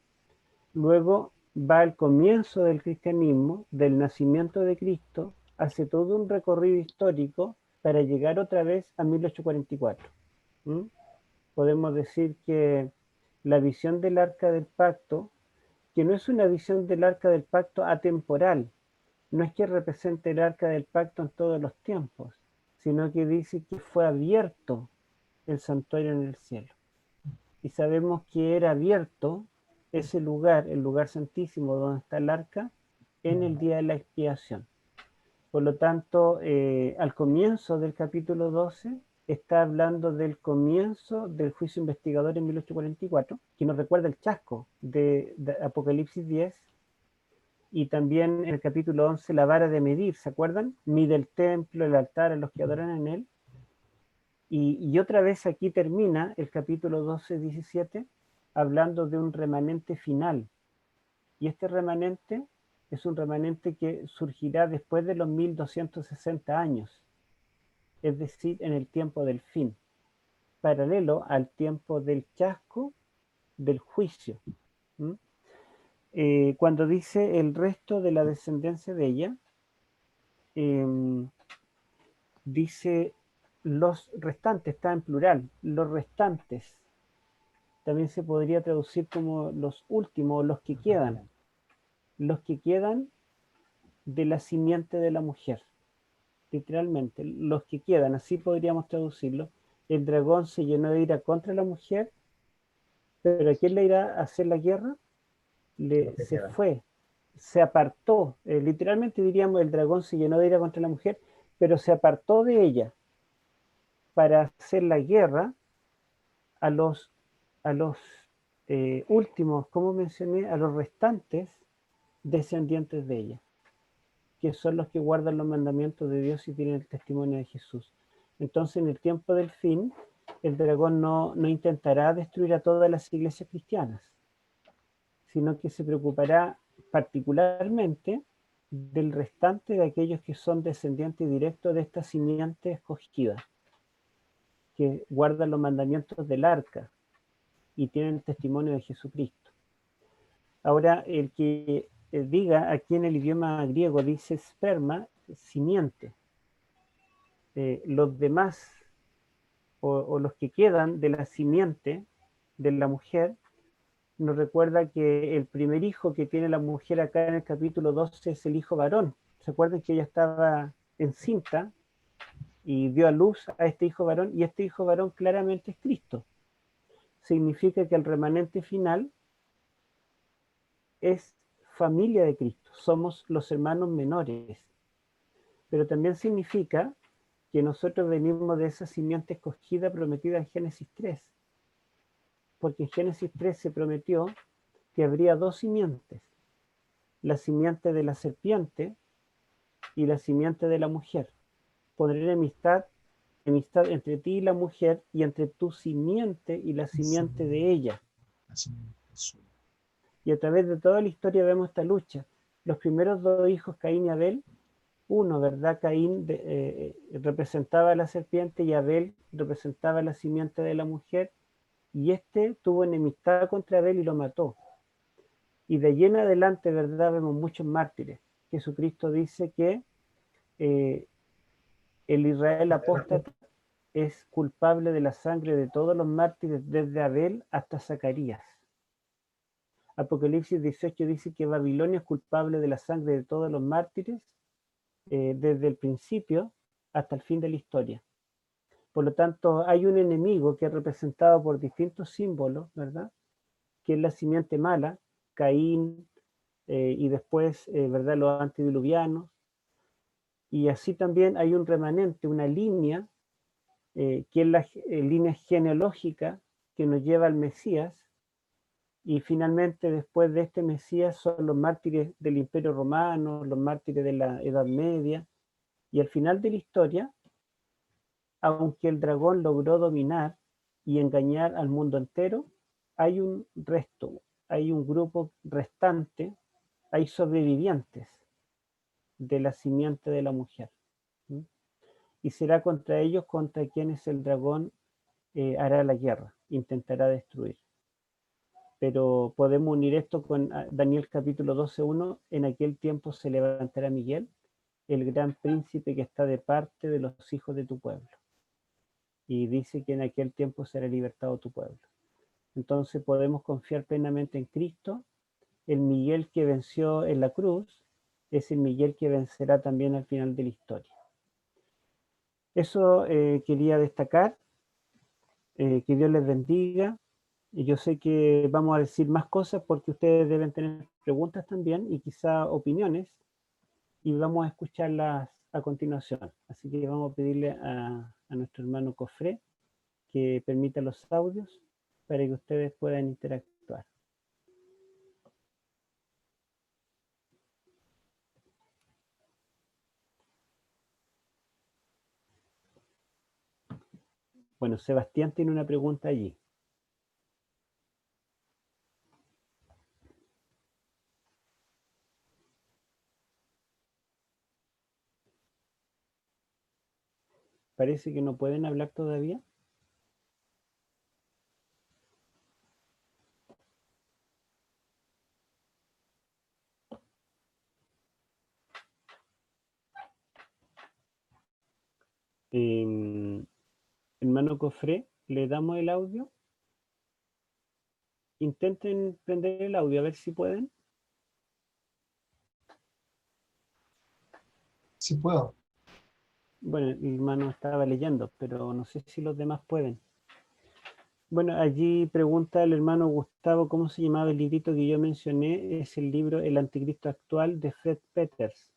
Luego va al comienzo del cristianismo, del nacimiento de Cristo, hace todo un recorrido histórico para llegar otra vez a 1844. Podemos decir que la visión del Arca del Pacto, que no es una visión del Arca del Pacto atemporal, no es que represente el Arca del Pacto en todos los tiempos, sino que dice que fue abierto el santuario en el cielo. Y sabemos que era abierto ese lugar, el lugar santísimo donde está el arca, en el día de la expiación. Por lo tanto, al comienzo del capítulo 12 está hablando del comienzo del juicio investigador en 1844, que nos recuerda el chasco de Apocalipsis 10, y también en el capítulo 11 la vara de medir, ¿se acuerdan? Mide el templo, el altar, a los que adoran en él. Y otra vez aquí termina el capítulo 12-17 hablando de un remanente final. Y este remanente es un remanente que surgirá después de los 1260 años, es decir, en el tiempo del fin, paralelo al tiempo del chasco del juicio. Cuando dice el resto de la descendencia de ella, dice los restantes, está en plural, los restantes. También se podría traducir como los últimos, los que quedan de la simiente de la mujer, literalmente, los que quedan, así podríamos traducirlo. El dragón se llenó de ira contra la mujer, pero ¿a quién le irá a hacer la guerra? Se fue, se apartó, literalmente diríamos, el dragón se llenó de ira contra la mujer, pero se apartó de ella para hacer la guerra a los últimos, como mencioné, a los restantes descendientes de ella, que son los que guardan los mandamientos de Dios y tienen el testimonio de Jesús. Entonces, en el tiempo del fin, el dragón no intentará destruir a todas las iglesias cristianas, sino que se preocupará particularmente del restante de aquellos que son descendientes directos de esta simiente escogida, que guardan los mandamientos del arca y tienen el testimonio de Jesucristo. Ahora, el que diga, aquí en el idioma griego dice sperma, simiente. Los demás, o los que quedan de la simiente, de la mujer, nos recuerda que el primer hijo que tiene la mujer acá en el capítulo 12 es el hijo varón. ¿Se acuerdan que ella estaba encinta y dio a luz a este hijo varón? Y este hijo varón claramente es Cristo. Significa que el remanente final es familia de Cristo, somos los hermanos menores. Pero también significa que nosotros venimos de esa simiente escogida prometida en Génesis 3. Porque en Génesis 3 se prometió que habría dos simientes, la simiente de la serpiente y la simiente de la mujer. Pondré enemistad entre ti y la mujer, y entre tu simiente y la simiente de ella. Y a través de toda la historia vemos esta lucha. Los primeros dos hijos, Caín y Abel, uno, ¿verdad? Caín representaba a la serpiente y Abel representaba la simiente de la mujer, y este tuvo enemistad contra Abel y lo mató. Y de allí en adelante, ¿verdad? Vemos muchos mártires. Jesucristo dice que el Israel apóstata es culpable de la sangre de todos los mártires, desde Abel hasta Zacarías. Apocalipsis 18 dice que Babilonia es culpable de la sangre de todos los mártires, desde el principio hasta el fin de la historia. Por lo tanto, hay un enemigo que es representado por distintos símbolos, ¿verdad? Que es la simiente mala, Caín, y después, ¿verdad? Los antediluvianos. Y así también hay un remanente, una línea, que es la línea genealógica que nos lleva al Mesías, y finalmente después de este Mesías son los mártires del Imperio Romano, los mártires de la Edad Media, y al final de la historia, aunque el dragón logró dominar y engañar al mundo entero, hay un resto, hay un grupo restante, hay sobrevivientes de la simiente de la mujer. ¿Sí? Y será contra ellos contra quienes el dragón hará la guerra, intentará destruir. Pero podemos unir esto con Daniel capítulo 12:1, en aquel tiempo se levantará Miguel, el gran príncipe que está de parte de los hijos de tu pueblo. Y dice que en aquel tiempo será libertado tu pueblo. Entonces podemos confiar plenamente en Cristo. El Miguel que venció en la cruz es el Miguel que vencerá también al final de la historia. Eso quería destacar. Que Dios les bendiga. Y yo sé que vamos a decir más cosas porque ustedes deben tener preguntas también y quizá opiniones, y vamos a escucharlas a continuación. Así que vamos a pedirle a nuestro hermano Cofré que permita los audios para que ustedes puedan interactuar. Bueno, Sebastián tiene una pregunta allí. Parece que no pueden hablar todavía. Hermano Cofré, ¿le damos el audio? Intenten prender el audio, a ver si pueden. Sí puedo. Bueno, el hermano estaba leyendo, pero no sé si los demás pueden. Bueno, allí pregunta el hermano Gustavo cómo se llamaba el librito que yo mencioné. Es el libro El Anticristo Actual de Fred Peters.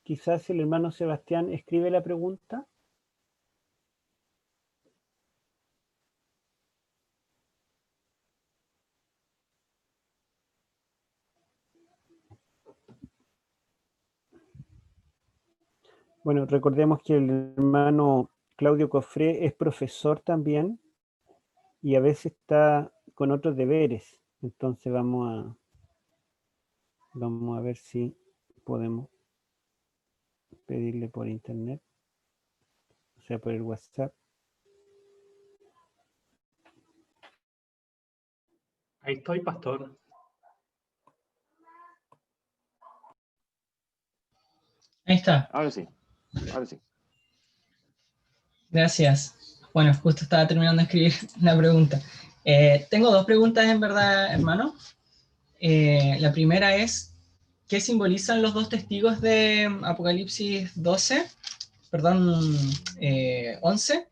Quizás el hermano Sebastián escribe la pregunta. Bueno, recordemos que el hermano Claudio Cofré es profesor también y a veces está con otros deberes. Entonces vamos a ver si podemos pedirle por internet, o sea, por el WhatsApp. Ahí estoy, pastor. Ahí está. Ahora sí. Ahora sí. Gracias. Bueno, justo estaba terminando de escribir la pregunta. Tengo dos preguntas en verdad, hermano. La primera es, ¿qué simbolizan los dos testigos de Apocalipsis 12? Perdón, 11.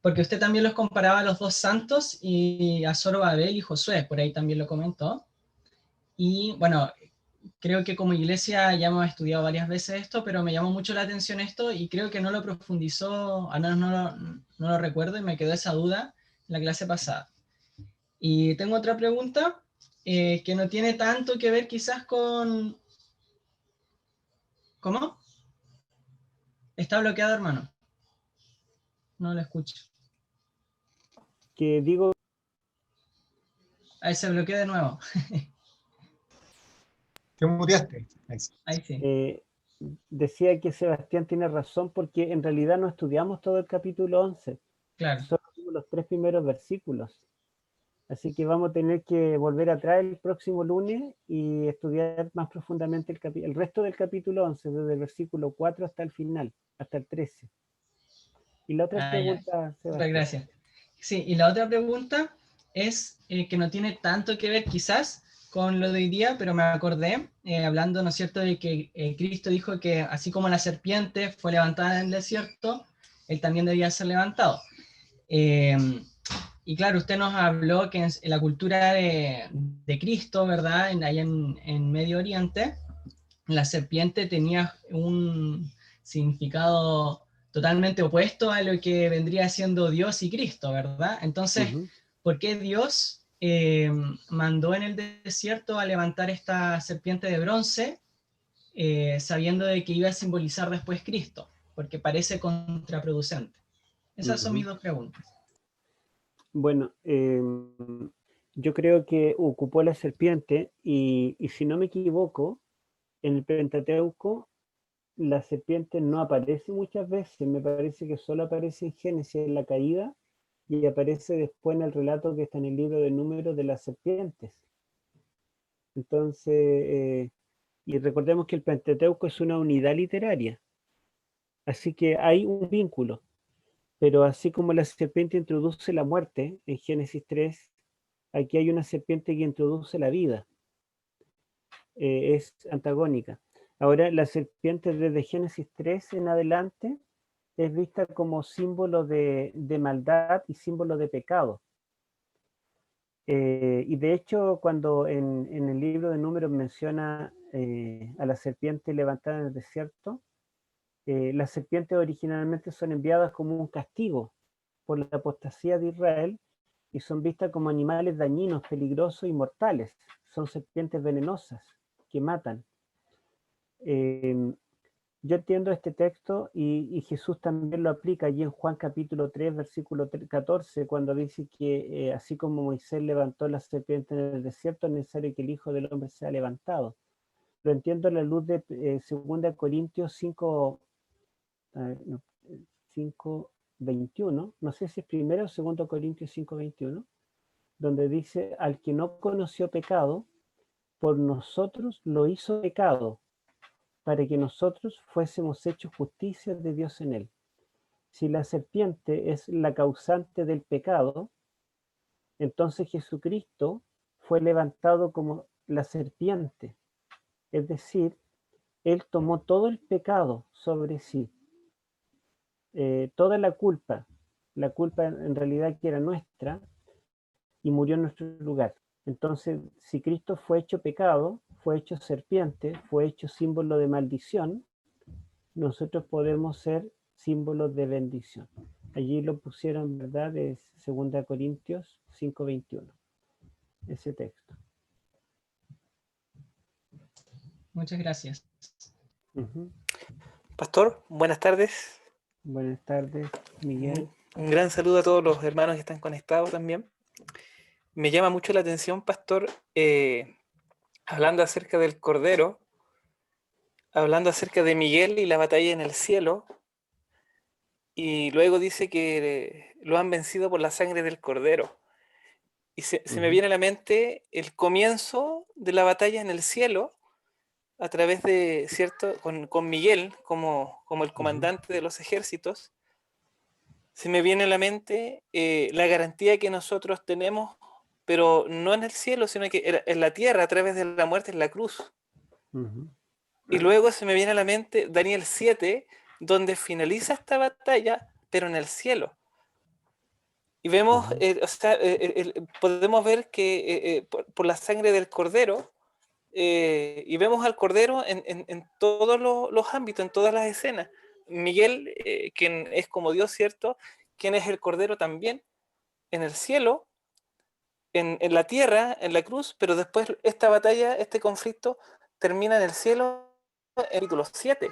Porque usted también los comparaba a los dos santos y a Zorobabel y Josué, por ahí también lo comentó. Y bueno, creo que como iglesia ya hemos estudiado varias veces esto, pero me llamó mucho la atención esto y creo que no lo profundizó, al menos no lo recuerdo y me quedó esa duda en la clase pasada. Y tengo otra pregunta que no tiene tanto que ver quizás con... ¿Cómo? Está bloqueado, hermano. No lo escucho. Que digo, Ahí se bloqueó de nuevo. ¿Te muteaste? Ahí sí. Ahí sí. decía que Sebastián tiene razón porque en realidad no estudiamos todo el capítulo 11, Claro. solo los 3 primeros versículos. Así que vamos a tener que volver atrás el próximo lunes y estudiar más profundamente el resto del capítulo 11, desde el versículo 4 hasta el final, hasta el 13. Y la otra Ya. pregunta, Muchas Sebastián. gracias. Sí, y la otra pregunta es que no tiene tanto que ver quizás con lo de hoy día, pero me acordé, hablando, ¿no es cierto?, de que Cristo dijo que así como la serpiente fue levantada en el desierto, él también debía ser levantado. Y claro, usted nos habló que en la cultura de Cristo, ¿verdad?, allá en Medio Oriente, la serpiente tenía un significado totalmente opuesto a lo que vendría siendo Dios y Cristo, ¿verdad? Entonces, ¿por qué Dios mandó en el desierto a levantar esta serpiente de bronce sabiendo de que iba a simbolizar después Cristo? Porque parece contraproducente. Esas son mis dos preguntas. Bueno, yo creo que ocupó la serpiente y si no me equivoco, en el Pentateuco la serpiente no aparece muchas veces, me parece que solo aparece en Génesis, en la caída, y aparece después en el relato que está en el libro de Números de las serpientes. Entonces, y recordemos que el Pentateuco es una unidad literaria, así que hay un vínculo, pero así como la serpiente introduce la muerte en Génesis 3, aquí hay una serpiente que introduce la vida, es antagónica. Ahora, la serpiente desde Génesis 3 en adelante es vista como símbolo de maldad y símbolo de pecado. Y de hecho, cuando en el libro de Números menciona a la serpiente levantada en el desierto, las serpientes originalmente son enviadas como un castigo por la apostasía de Israel y son vistas como animales dañinos, peligrosos y mortales. Son serpientes venenosas que matan. Yo entiendo este texto y Jesús también lo aplica allí en Juan capítulo 3, versículo 14, cuando dice que así como Moisés levantó la serpiente en el desierto, es necesario que el Hijo del Hombre sea levantado. Lo entiendo a la luz de 2 Corintios 5, 5:21, no sé si es primero o 2 Corintios 5:21, donde dice, al que no conoció pecado, por nosotros lo hizo pecado, para que nosotros fuésemos hechos justicia de Dios en él. Si la serpiente es la causante del pecado, entonces Jesucristo fue levantado como la serpiente, es decir, él tomó todo el pecado sobre sí, toda la culpa en realidad que era nuestra, y murió en nuestro lugar. Entonces, si Cristo fue hecho pecado, fue hecho serpiente, fue hecho símbolo de maldición, nosotros podemos ser símbolos de bendición. Allí lo pusieron, ¿verdad? De 2 Corintios 5:21, ese texto. Muchas gracias. Pastor, buenas tardes. Buenas tardes, Miguel. Un gran saludo a todos los hermanos que están conectados también. Me llama mucho la atención, Pastor, hablando acerca del Cordero, hablando acerca de Miguel y la batalla en el cielo, y luego dice que lo han vencido por la sangre del Cordero. Y se me viene a la mente el comienzo de la batalla en el cielo, a través de, ¿cierto? Con Miguel como el comandante de los ejércitos, se me viene a la mente la garantía que nosotros tenemos, pero no en el cielo, sino que en la tierra, a través de la muerte en la cruz. Ujú. Y luego se me viene a la mente Daniel 7, donde finaliza esta batalla, pero en el cielo. Y vemos, Ujú. o sea, podemos ver que por la sangre del Cordero, y vemos al Cordero en todos los ámbitos, en todas las escenas. Miguel, quien es como Dios, ¿cierto? Quien es el Cordero también, en el cielo, en la tierra, en la cruz, pero después esta batalla, este conflicto, termina en el cielo, en el capítulo 7.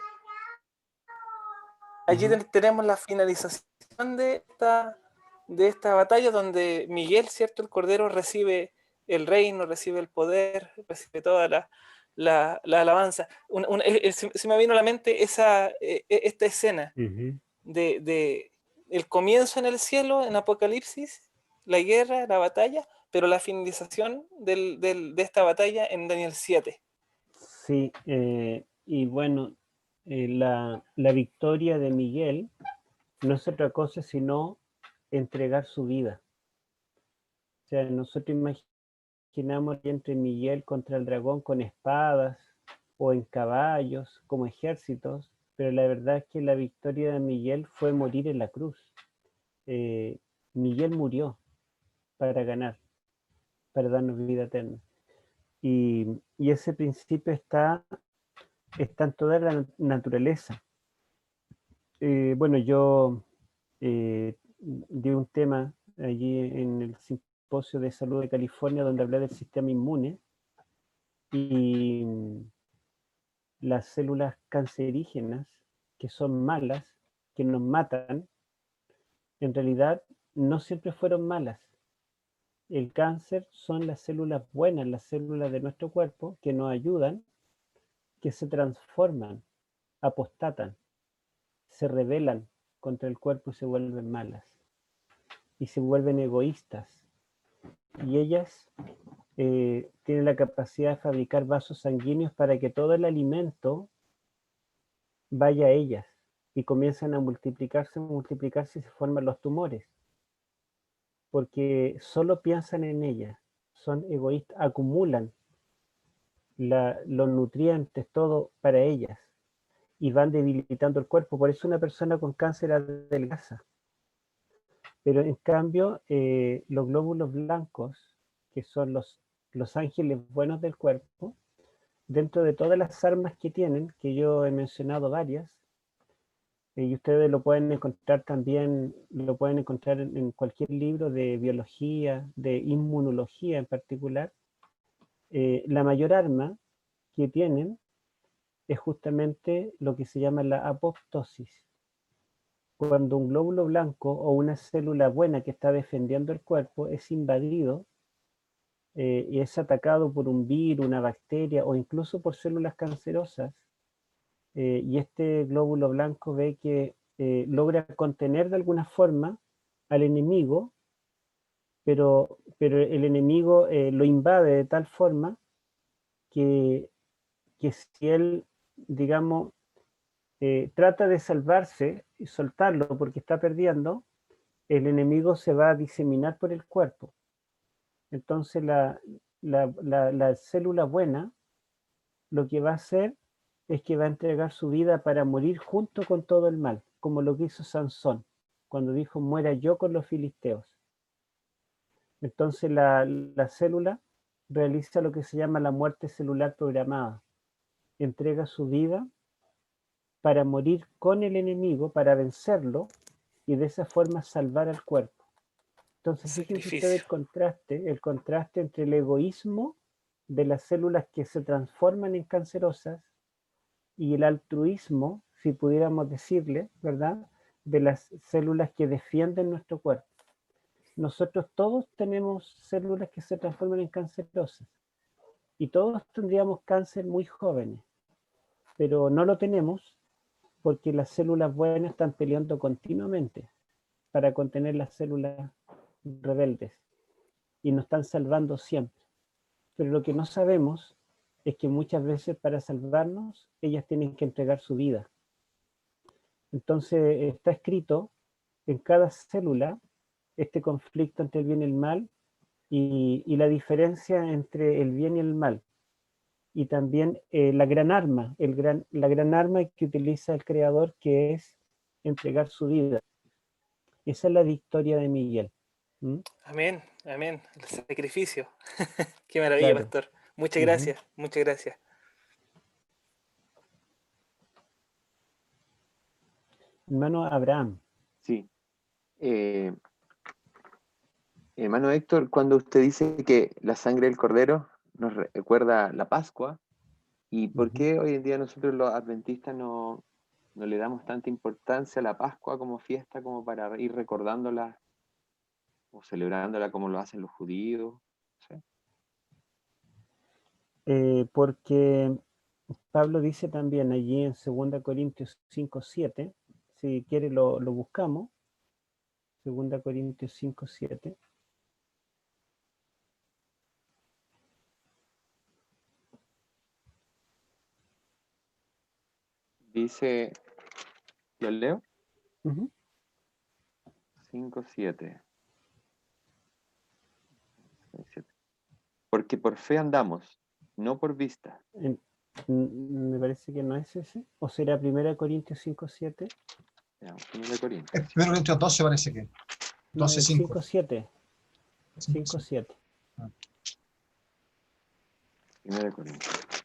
Allí Ujú. tenemos la finalización de esta batalla donde Miguel, ¿cierto? El Cordero recibe el reino, recibe el poder, recibe toda la alabanza. Se me vino a la mente esta escena Ujú. de el comienzo en el cielo, en Apocalipsis, la guerra, la batalla, pero la finalización de esta batalla en Daniel 7. Sí, y bueno, la victoria de Miguel no es otra cosa sino entregar su vida. O sea, nosotros imaginamos entre Miguel contra el dragón con espadas o en caballos como ejércitos, pero la verdad es que la victoria de Miguel fue morir en la cruz. Eh, Miguel murió para ganar, para darnos vida eterna. Y ese principio está en toda la naturaleza. Bueno, yo di un tema allí en el Simposio de Salud de California donde hablé del sistema inmune y las células cancerígenas que son malas, que nos matan, en realidad no siempre fueron malas. El cáncer son las células buenas, las células de nuestro cuerpo que nos ayudan, que se transforman, apostatan, se rebelan contra el cuerpo y se vuelven malas. Y se vuelven egoístas. Y ellas tienen la capacidad de fabricar vasos sanguíneos para que todo el alimento vaya a ellas y comienzan a multiplicarse y se forman los tumores. Porque solo piensan en ellas, son egoístas, acumulan los nutrientes, todo para ellas y van debilitando el cuerpo. Por eso una persona con cáncer adelgaza. Pero en cambio, los glóbulos blancos, que son los ángeles buenos del cuerpo, dentro de todas las armas que tienen, que yo he mencionado varias, y ustedes lo pueden encontrar también, lo pueden encontrar en cualquier libro de biología, de inmunología en particular, la mayor arma que tienen es justamente lo que se llama la apoptosis. Cuando un glóbulo blanco o una célula buena que está defendiendo el cuerpo es invadido y es atacado por un virus, una bacteria o incluso por células cancerosas, y este glóbulo blanco ve que logra contener de alguna forma al enemigo, pero el enemigo lo invade de tal forma que, que si él, digamos, trata de salvarse y soltarlo porque está perdiendo, el enemigo se va a diseminar por el cuerpo. Entonces la célula buena lo que va a hacer es que va a entregar su vida para morir junto con todo el mal, como lo que hizo Sansón, cuando dijo, muera yo con los filisteos. Entonces la célula realiza lo que se llama la muerte celular programada. Entrega su vida para morir con el enemigo, para vencerlo, y de esa forma salvar al cuerpo. Entonces, fíjense ustedes Sacrificio. el contraste entre el egoísmo de las células que se transforman en cancerosas y el altruismo, si pudiéramos decirle, ¿verdad?, de las células que defienden nuestro cuerpo. Nosotros todos tenemos células que se transforman en cancerosas y todos tendríamos cáncer muy jóvenes, pero no lo tenemos porque las células buenas están peleando continuamente para contener las células rebeldes y nos están salvando siempre. Pero lo que no sabemos es que muchas veces para salvarnos, ellas tienen que entregar su vida. Entonces está escrito en cada célula este conflicto entre el bien y el mal y la diferencia entre el bien y el mal. Y también la gran arma, la gran arma que utiliza el Creador, que es entregar su vida. Esa es la victoria de Miguel. ¿Mm? Amén, amén. El sacrificio. Qué maravilla, Claro. pastor. Muchas gracias, muchas gracias. Hermano Abraham. Sí. Hermano Héctor, cuando usted dice que la sangre del cordero nos recuerda la Pascua, ¿y por qué hoy en día nosotros los adventistas no le damos tanta importancia a la Pascua como fiesta, como para ir recordándola o celebrándola como lo hacen los judíos? ¿Sí? Porque Pablo dice también allí en 2 Corintios 5:7, si quiere lo buscamos, 2 Corintios 5:7. Dice, ¿lo leo? Uh-huh. 5:7. Porque por fe andamos, no por vista. Me parece que no es ese. ¿O será 1 Corintios 5:7? Veamos, 1 Corintios. 1 Corintios 12 parece que. No, 12:5. 5:7. 5:7. 1 Corintios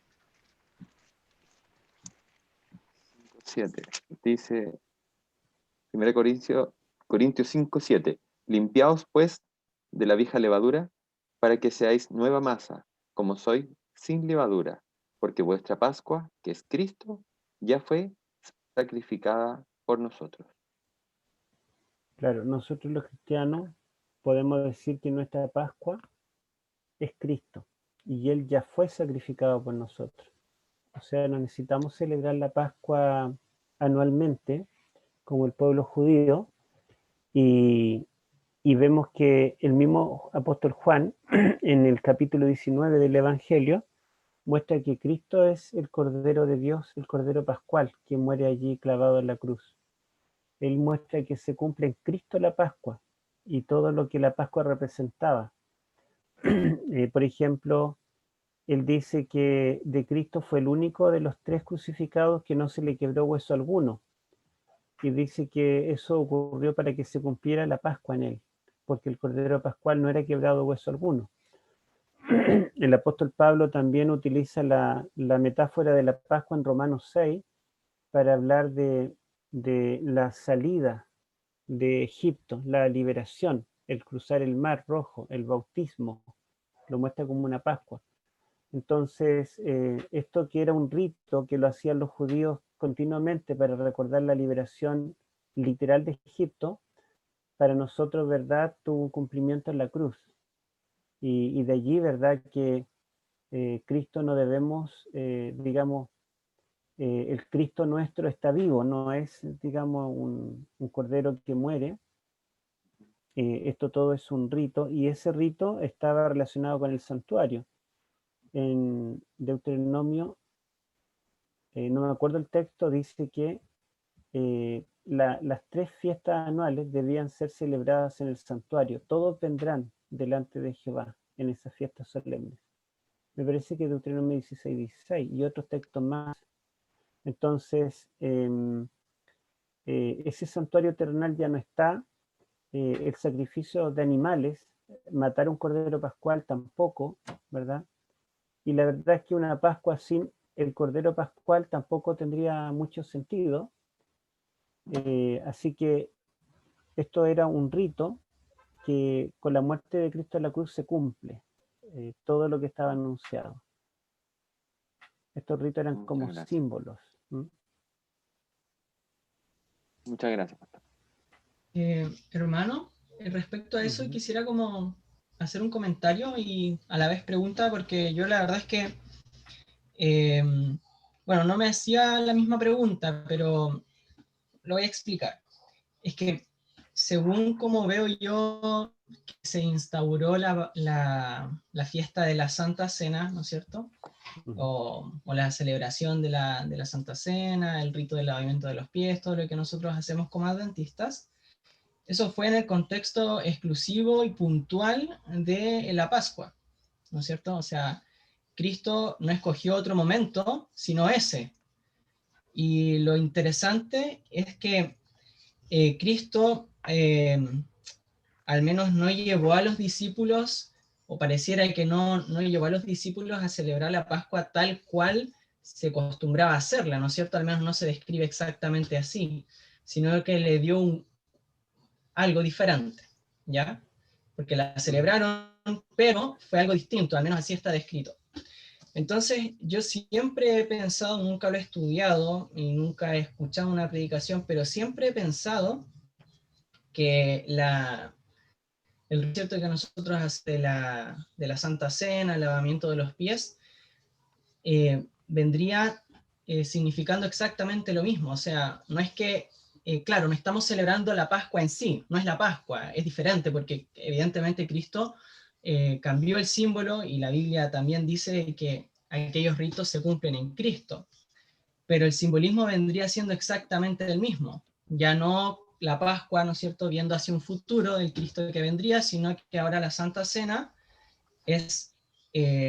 5:7. Dice 1 Corintios 5:7. Limpiaos pues de la vieja levadura, para que seáis nueva masa, como sois, sin levadura, porque vuestra Pascua, que es Cristo, ya fue sacrificada por nosotros. Claro, nosotros los cristianos podemos decir que nuestra Pascua es Cristo y Él ya fue sacrificado por nosotros. O sea, no necesitamos celebrar la Pascua anualmente como el pueblo judío y vemos que el mismo apóstol Juan en el capítulo 19 del Evangelio muestra que Cristo es el Cordero de Dios, el Cordero Pascual, que muere allí clavado en la cruz. Él muestra que se cumple en Cristo la Pascua y todo lo que la Pascua representaba. Por ejemplo, él dice que de Cristo fue el único de los tres crucificados que no se le quebró hueso alguno. Y dice que eso ocurrió para que se cumpliera la Pascua en él, porque el Cordero Pascual no era quebrado hueso alguno. El apóstol Pablo también utiliza la metáfora de la Pascua en Romanos 6 para hablar de la salida de Egipto, la liberación, el cruzar el mar rojo, el bautismo, lo muestra como una Pascua. Entonces, esto que era un rito que lo hacían los judíos continuamente para recordar la liberación literal de Egipto, para nosotros, ¿verdad?, tuvo un cumplimiento en la cruz. Y de allí, ¿verdad?, que Cristo no debemos, digamos, el Cristo nuestro está vivo, no es, digamos, un cordero que muere. Esto todo es un rito, y ese rito estaba relacionado con el santuario. En Deuteronomio, no me acuerdo el texto, dice que las 3 fiestas anuales debían ser celebradas en el santuario. Todos vendrán delante de Jehová en esas fiestas solemnes. Me parece que Deuteronomio 16:16 y otros textos más. Entonces, ese santuario terrenal ya no está. El sacrificio de animales, matar un cordero pascual tampoco, ¿verdad? Y la verdad es que una Pascua sin el Cordero Pascual tampoco tendría mucho sentido. Así que esto era un rito que con la muerte de Cristo en la cruz se cumple. Todo lo que estaba anunciado. Estos ritos eran como símbolos. ¿Mm? Muchas gracias, pastor. Hermano, respecto a eso quisiera como hacer un comentario y a la vez pregunta, porque yo la verdad es que bueno, no me hacía la misma pregunta, pero lo voy a explicar. Es que según como veo yo que se instauró la fiesta de la Santa Cena, ¿no es cierto? o la celebración de la Santa Cena, el rito del lavamiento de los pies, todo lo que nosotros hacemos como adventistas, eso fue en el contexto exclusivo y puntual de la Pascua, ¿no es cierto? O sea, Cristo no escogió otro momento, sino ese. Y lo interesante es que Cristo al menos no llevó a los discípulos, o pareciera que no llevó a los discípulos a celebrar la Pascua tal cual se acostumbraba a hacerla, ¿no es cierto? Al menos no se describe exactamente así, sino que le dio algo diferente, ¿ya? Porque la celebraron, pero fue algo distinto, al menos así está descrito. Entonces, yo siempre he pensado, nunca lo he estudiado y nunca he escuchado una predicación, pero siempre he pensado que el rito que nosotros hacemos de la Santa Cena, el lavamiento de los pies, vendría significando exactamente lo mismo. O sea, no es que, claro, no estamos celebrando la Pascua en sí, no es la Pascua, es diferente porque evidentemente Cristo cambió el símbolo y la Biblia también dice que aquellos ritos se cumplen en Cristo, pero el simbolismo vendría siendo exactamente el mismo, ya no la Pascua, ¿no es cierto?, viendo hacia un futuro del Cristo que vendría, sino que ahora la Santa Cena es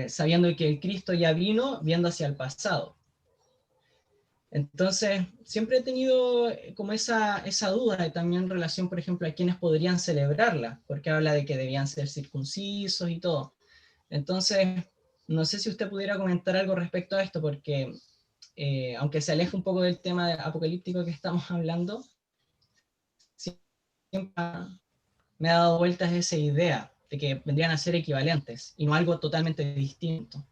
sabiendo que el Cristo ya vino, viendo hacia el pasado. Entonces, siempre he tenido como esa duda, y también en relación, por ejemplo, a quienes podrían celebrarla, porque habla de que debían ser circuncisos y todo. Entonces, no sé si usted pudiera comentar algo respecto a esto, porque aunque se aleje un poco del tema apocalíptico que estamos hablando, siempre me ha dado vueltas esa idea de que vendrían a ser equivalentes y no algo totalmente distinto.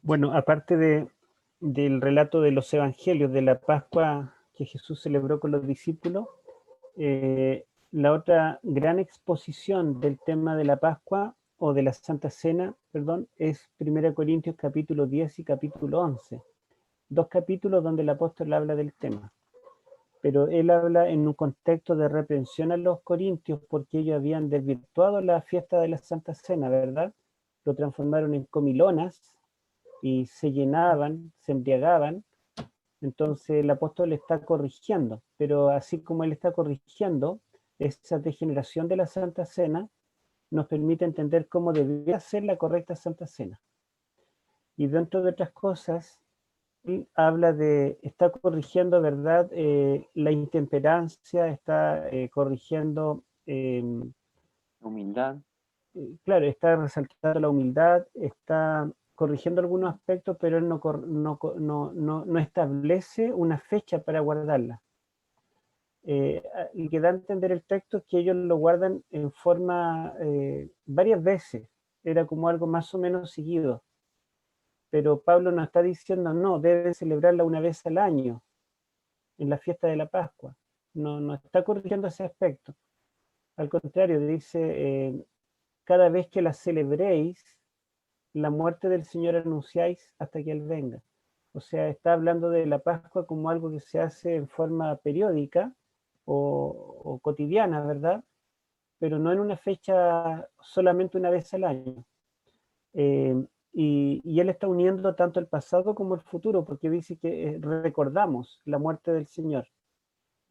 Bueno, aparte del relato de los evangelios de la Pascua que Jesús celebró con los discípulos, la otra gran exposición del tema de la Pascua o de la Santa Cena, perdón, es 1 Corintios capítulo 10 y capítulo 11. 2 capítulos donde el apóstol habla del tema. Pero él habla en un contexto de reprensión a los corintios porque ellos habían desvirtuado la fiesta de la Santa Cena, ¿verdad? Lo transformaron en comilonas y se llenaban, se embriagaban. Entonces el apóstol está corrigiendo, pero así como él está corrigiendo, esa degeneración de la Santa Cena nos permite entender cómo debería ser la correcta Santa Cena. Y dentro de otras cosas, él habla está corrigiendo, ¿verdad? La intemperancia, está corrigiendo... Humildad. Claro, está resaltando la humildad, está corrigiendo algunos aspectos, pero él no establece una fecha para guardarla. Lo que da a entender el texto es que ellos lo guardan en forma varias veces, era como algo más o menos seguido. Pero Pablo nos está diciendo, no, deben celebrarla una vez al año, en la fiesta de la Pascua. No está corrigiendo ese aspecto. Al contrario, dice, cada vez que la celebréis, la muerte del Señor anunciáis hasta que Él venga. O sea, está hablando de la Pascua como algo que se hace en forma periódica o cotidiana, ¿verdad? Pero no en una fecha solamente una vez al año. Y él está uniendo tanto el pasado como el futuro, porque dice que recordamos la muerte del Señor,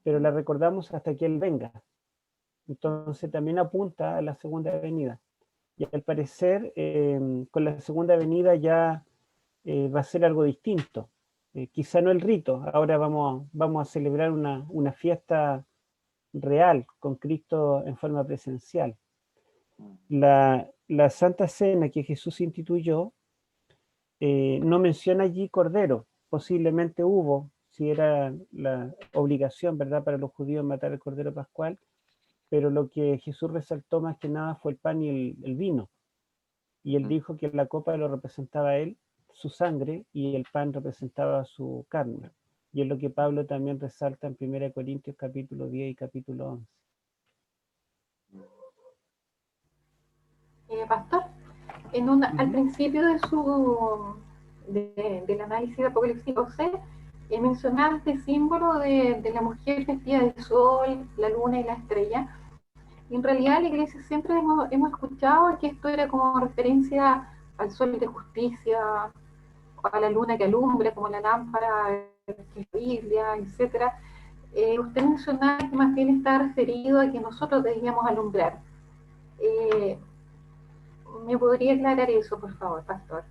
pero la recordamos hasta que Él venga. Entonces también apunta a la segunda venida. Y al parecer, con la segunda venida ya va a ser algo distinto. Quizá no el rito, ahora vamos a celebrar una fiesta real con Cristo en forma presencial. La Santa Cena que Jesús instituyó no menciona allí cordero, posiblemente hubo, si era la obligación, ¿verdad?, para los judíos matar el cordero pascual, pero lo que Jesús resaltó más que nada fue el pan y el vino. Y él dijo que la copa lo representaba a él, su sangre, y el pan representaba su carne. Y es lo que Pablo también resalta en 1 Corintios capítulo 10 y capítulo 11. Pastor, al principio del análisis de Apocalipsis 12, mencionaba este símbolo de la mujer vestida de sol, la luna y la estrella. Y en realidad la iglesia siempre hemos escuchado que esto era como referencia al sol de justicia, a la luna que alumbra como la lámpara, que es la Biblia, etcétera. Usted mencionaba que más bien está referido a que nosotros debíamos alumbrar. ¿Me podría aclarar eso, por favor, pastor?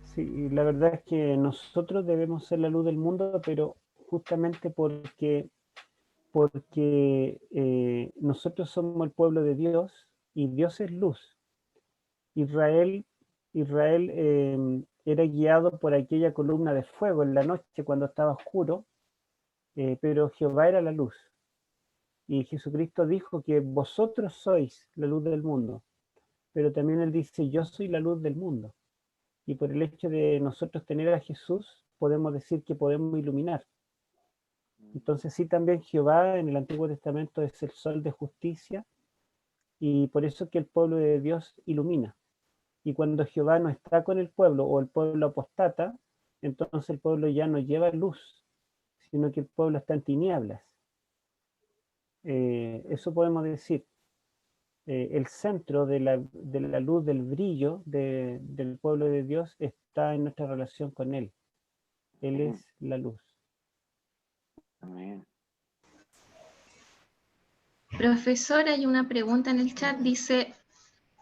Sí, la verdad es que nosotros debemos ser la luz del mundo, pero justamente porque nosotros somos el pueblo de Dios y Dios es luz. Israel, Israel era guiado por aquella columna de fuego en la noche cuando estaba oscuro, pero Jehová era la luz. Y Jesucristo dijo que vosotros sois la luz del mundo, pero también Él dice, yo soy la luz del mundo. Y por el hecho de nosotros tener a Jesús, podemos decir que podemos iluminar. Entonces sí, también Jehová en el Antiguo Testamento es el sol de justicia, y por eso que el pueblo de Dios ilumina. Y cuando Jehová no está con el pueblo o el pueblo apostata, entonces el pueblo ya no lleva luz, sino que el pueblo está en tinieblas. Eso podemos decir. El centro de la luz, del brillo del pueblo de Dios está en nuestra relación con Él. Él es la luz. Amén. Profesor, hay una pregunta en el chat, dice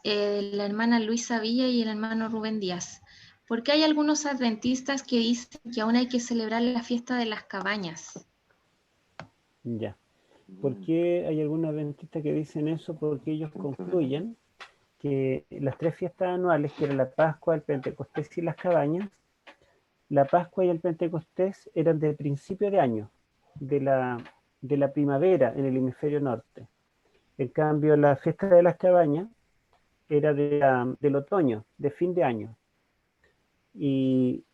la hermana Luisa Villa y el hermano Rubén Díaz. ¿Por qué hay algunos adventistas que dicen que aún hay que celebrar la fiesta de las cabañas? Ya. ¿Por qué hay algunos adventistas que dicen eso? Porque ellos concluyen que las tres fiestas anuales, que eran la Pascua, el Pentecostés y las cabañas, la Pascua y el Pentecostés eran de principio de año, de la primavera en el hemisferio norte. En cambio, la fiesta de las cabañas era del otoño, de fin de año. Y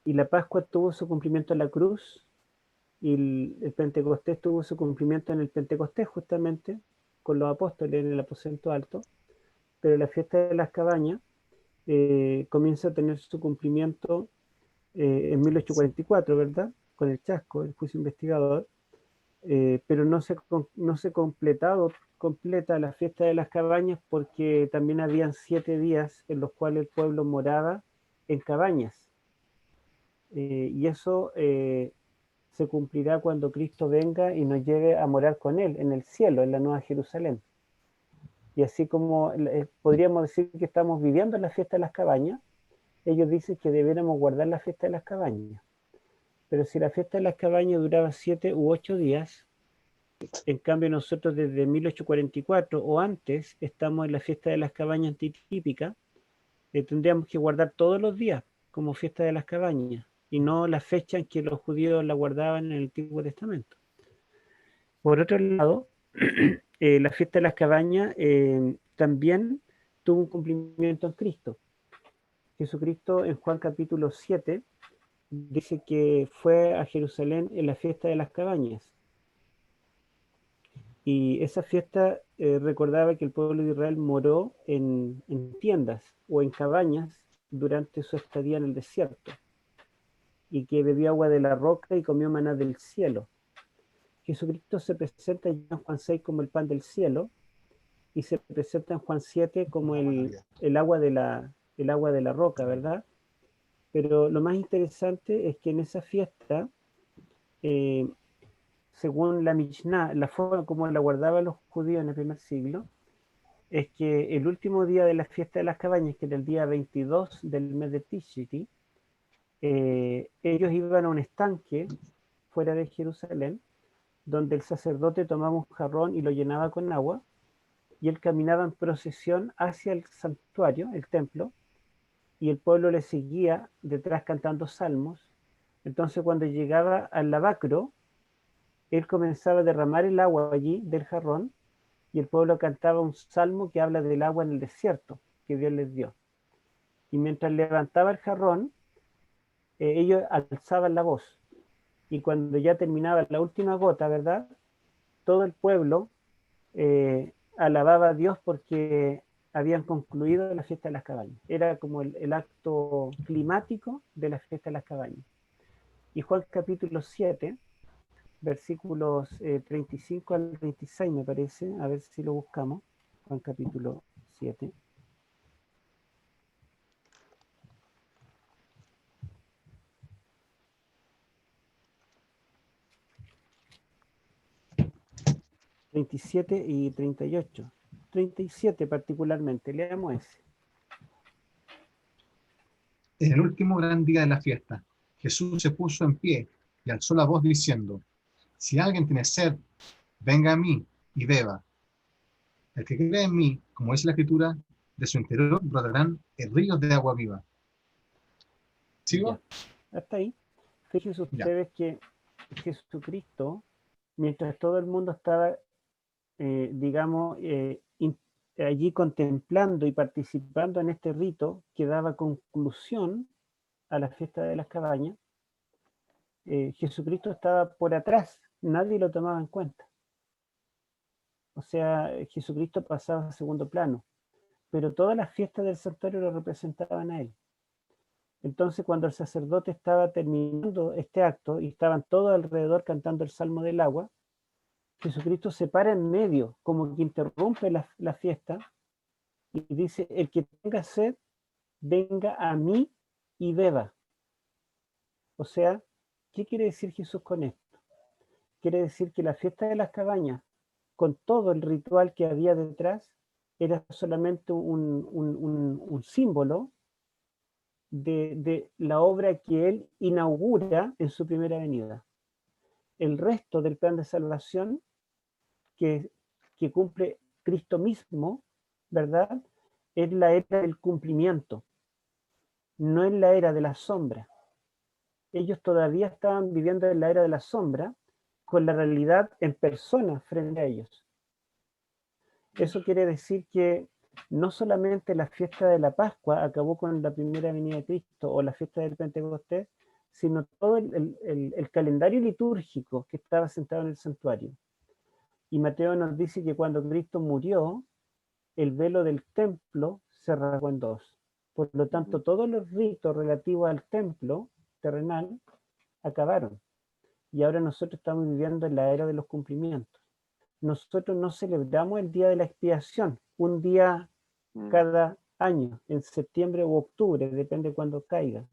la Pascua tuvo su cumplimiento en la cruz, y el Pentecostés tuvo su cumplimiento en el Pentecostés, justamente, con los apóstoles en el aposento alto, pero la fiesta de las cabañas comienza a tener su cumplimiento en 1844, ¿verdad? Con el chasco, el juicio investigador, pero no se completa la fiesta de las cabañas porque también habían 7 días en los cuales el pueblo moraba en cabañas. Y eso se cumplirá cuando Cristo venga y nos lleve a morar con Él en el cielo, en la Nueva Jerusalén. Y así como podríamos decir que estamos viviendo la fiesta de las cabañas, ellos dicen que deberíamos guardar la fiesta de las cabañas. Pero si la fiesta de las cabañas duraba 7 u 8 días, en cambio nosotros desde 1844 o antes estamos en la fiesta de las cabañas antitípica, tendríamos que guardar todos los días como fiesta de las cabañas y no la fecha en que los judíos la guardaban en el Antiguo Testamento. Por otro lado, la fiesta de las cabañas también tuvo un cumplimiento en Cristo. Jesucristo en Juan capítulo 7 dice que fue a Jerusalén en la fiesta de las cabañas. Y esa fiesta recordaba que el pueblo de Israel moró en tiendas o en cabañas durante su estadía en el desierto, y que bebió agua de la roca y comió maná del cielo. Jesucristo se presenta en Juan 6 como el pan del cielo, y se presenta en Juan 7 como el agua de la roca, ¿verdad? Pero lo más interesante es que en esa fiesta, según la Mishnah, la forma como la guardaban los judíos en el primer siglo, es que el último día de la fiesta de las cabañas, que era el día 22 del mes de Tishri, ellos iban a un estanque fuera de Jerusalén, donde el sacerdote tomaba un jarrón y lo llenaba con agua, y él caminaba en procesión hacia el santuario, el templo, y el pueblo le seguía detrás cantando salmos. Entonces cuando llegaba al lavacro, él comenzaba a derramar el agua allí del jarrón, y el pueblo cantaba un salmo que habla del agua en el desierto que Dios les dio. Y mientras levantaba el jarrón, ellos alzaban la voz. Y cuando ya terminaba la última gota, ¿verdad? Todo el pueblo alababa a Dios porque habían concluido la fiesta de las cabañas. Era como el acto climático de la fiesta de las cabañas. Y Juan capítulo 7, versículos 35 al 36 me parece, a ver si lo buscamos. Juan capítulo 7. 37 y 38. 37 particularmente, leamos ese. En el último gran día de la fiesta, Jesús se puso en pie y alzó la voz diciendo: si alguien tiene sed, venga a mí y beba. El que cree en mí, como dice la Escritura, de su interior brotarán ríos de agua viva. ¿Sigo? Ya, hasta ahí. Fíjense Ya. ustedes que Jesucristo, mientras todo el mundo estaba, digamos, allí contemplando y participando en este rito que daba conclusión a la fiesta de las cabañas, Jesucristo estaba por atrás, nadie lo tomaba en cuenta. O sea, Jesucristo pasaba a segundo plano, pero todas las fiestas del santuario lo representaban a él. Entonces, cuando el sacerdote estaba terminando este acto y estaban todos alrededor cantando el Salmo del Agua, Jesucristo se para en medio, como que interrumpe la fiesta y dice: el que tenga sed, venga a mí y beba. O sea, ¿qué quiere decir Jesús con esto? Quiere decir que la fiesta de las cabañas, con todo el ritual que había detrás, era solamente un símbolo de la obra que él inaugura en su primera venida. El resto del plan de salvación que cumple Cristo mismo, ¿verdad? Es la era del cumplimiento, no es la era de la sombra. Ellos todavía estaban viviendo en la era de la sombra, con la realidad en persona frente a ellos. Eso quiere decir que no solamente la fiesta de la Pascua acabó con la primera venida de Cristo o la fiesta del Pentecostés, sino todo el calendario litúrgico que estaba sentado en el santuario. Y Mateo nos dice que cuando Cristo murió, el velo del templo se rasgó en dos. Por lo tanto, todos los ritos relativos al templo terrenal acabaron. Y ahora nosotros estamos viviendo en la era de los cumplimientos. Nosotros no celebramos el día de la expiación, un día cada año, en septiembre u octubre, depende de cuándo caiga,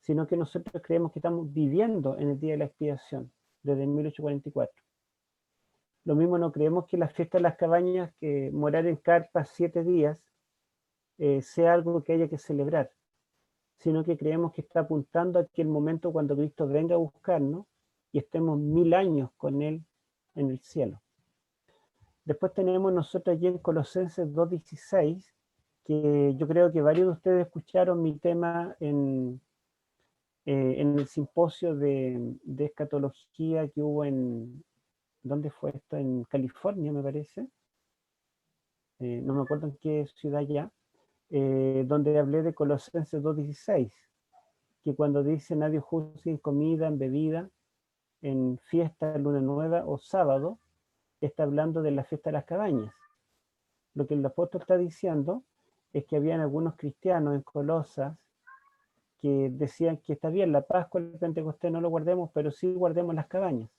sino que nosotros creemos que estamos viviendo en el día de la expiación, desde 1844. Lo mismo no creemos que la fiesta de las cabañas, que morar en carpas 7 días, sea algo que haya que celebrar, sino que creemos que está apuntando a aquel momento cuando Cristo venga a buscarnos y estemos 1000 años con Él en el cielo. Después tenemos nosotros allí en Colosenses 2:16, que yo creo que varios de ustedes escucharon mi tema en el simposio de escatología que hubo ¿dónde fue esto? En California, me parece. No me acuerdo en qué ciudad ya, donde hablé de Colosenses 2:16, que cuando dice: nadie juzgue en comida, en bebida, en fiesta, luna nueva o sábado, está hablando de la fiesta de las cabañas. Lo que el apóstol está diciendo es que habían algunos cristianos en Colosas que decían que está bien, la Pascua, el Pentecostés no lo guardemos, pero sí guardemos las cabañas.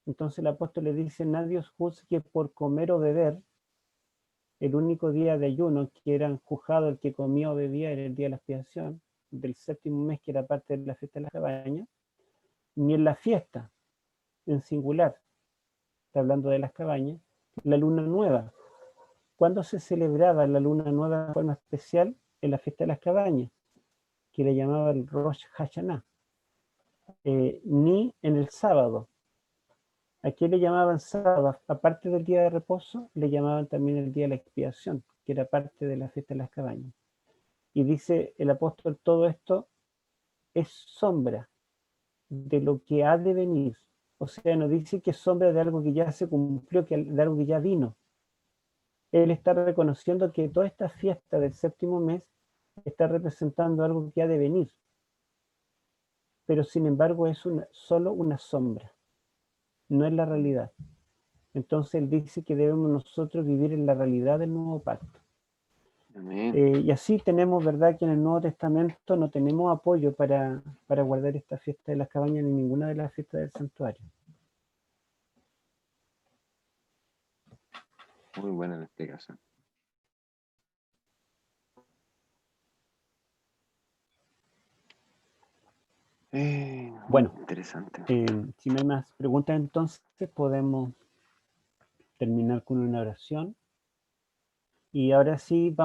Entonces el apóstol le dice: nadie os juzgue por comer o beber. El único día de ayuno que eran juzgados el que comía o bebía era el día de la expiación, del séptimo mes, que era parte de la fiesta de las cabañas, ni en la fiesta, en singular, está hablando de las cabañas, la luna nueva. ¿Cuándo se celebraba la luna nueva de forma especial? En la fiesta de las cabañas, que le llamaba el Rosh Hashanah, ni en el sábado. ¿A qué le llamaban sábado? Aparte del día de reposo, le llamaban también el día de la expiación, que era parte de la fiesta de las cabañas. Y dice el apóstol: todo esto es sombra de lo que ha de venir. O sea, no dice que es sombra de algo que ya se cumplió, de algo que ya vino. Él está reconociendo que toda esta fiesta del séptimo mes está representando algo que ha de venir. Pero sin embargo es solo una sombra, no es la realidad. Entonces él dice que debemos nosotros vivir en la realidad del nuevo pacto. Y así tenemos, ¿verdad?, que en el Nuevo Testamento no tenemos apoyo para guardar esta fiesta de las cabañas ni ninguna de las fiestas del santuario. Muy buena la explicación. Bueno, interesante. si no hay más preguntas, entonces podemos terminar con una oración. Y ahora sí,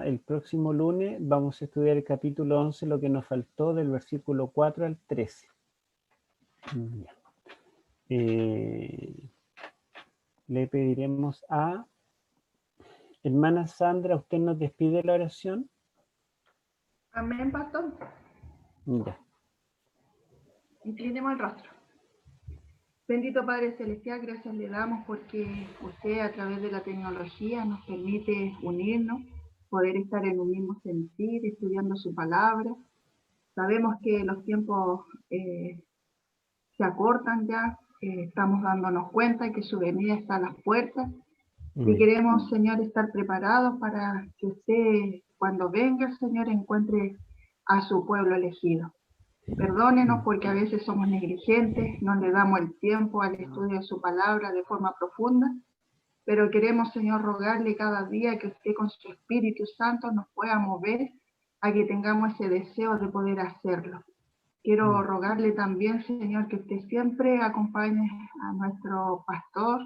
el próximo lunes vamos a estudiar el capítulo 11, lo que nos faltó del versículo 4 al 13. Ya. Le pediremos a hermana Sandra, ¿usted nos despide la oración? Amén, pastor. Ya. Inclinemos el rostro. Bendito Padre Celestial, gracias le damos porque usted a través de la tecnología nos permite unirnos, poder estar en un mismo sentir, estudiando su palabra. Sabemos que los tiempos se acortan ya, estamos dándonos cuenta que su venida está a las puertas y queremos, Señor, estar preparados para que usted, cuando venga, Señor, encuentre a su pueblo elegido. Perdónenos porque a veces somos negligentes, no le damos el tiempo al estudio de su palabra de forma profunda, pero queremos, Señor, rogarle cada día que usted con su Espíritu Santo nos pueda mover a que tengamos ese deseo de poder hacerlo. Quiero rogarle también, Señor, que usted siempre acompañe a nuestro pastor,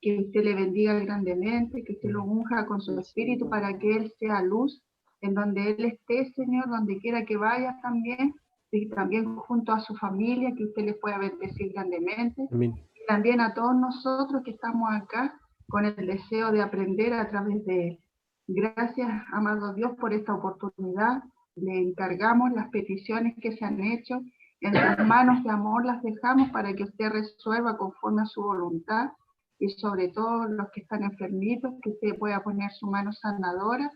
que usted le bendiga grandemente, que usted lo unja con su Espíritu para que él sea luz en donde él esté, Señor, donde quiera que vaya también, y también junto a su familia, que usted les pueda bendecir grandemente. Amén. Y también a todos nosotros que estamos acá con el deseo de aprender a través de él. Gracias, amado Dios, por esta oportunidad. Le encargamos las peticiones que se han hecho. En sus manos de amor las dejamos para que usted resuelva conforme a su voluntad. Y sobre todo los que están enfermitos, que usted pueda poner su mano sanadora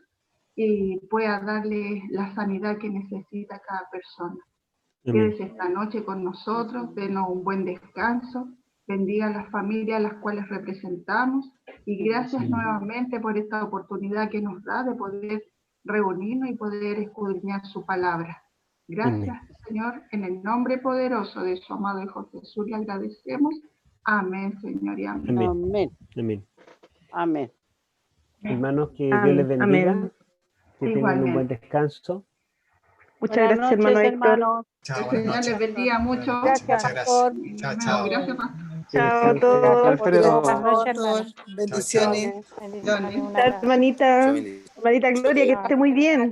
y pueda darle la sanidad que necesita cada persona. Quédese esta noche con nosotros, denos un buen descanso, bendiga a las familias a las cuales representamos y gracias nuevamente por esta oportunidad que nos da de poder reunirnos y poder escudriñar su palabra. Gracias, Señor, en el nombre poderoso de su amado Hijo Jesús le agradecemos. Amén, Señor, y amén. Amén. Amén. Amén. Hermanos, que Dios les bendiga, que tengan un buen descanso. Muchas gracias, hermano Héctor. Chao, Que el Señor les bendiga mucho. Gracias, pastor. Chao, chao. Gracias, pastor. Chao a todos. Alfredo. Buenas noches, hermano. Bendiciones. Hermanita Gloria, que esté muy bien.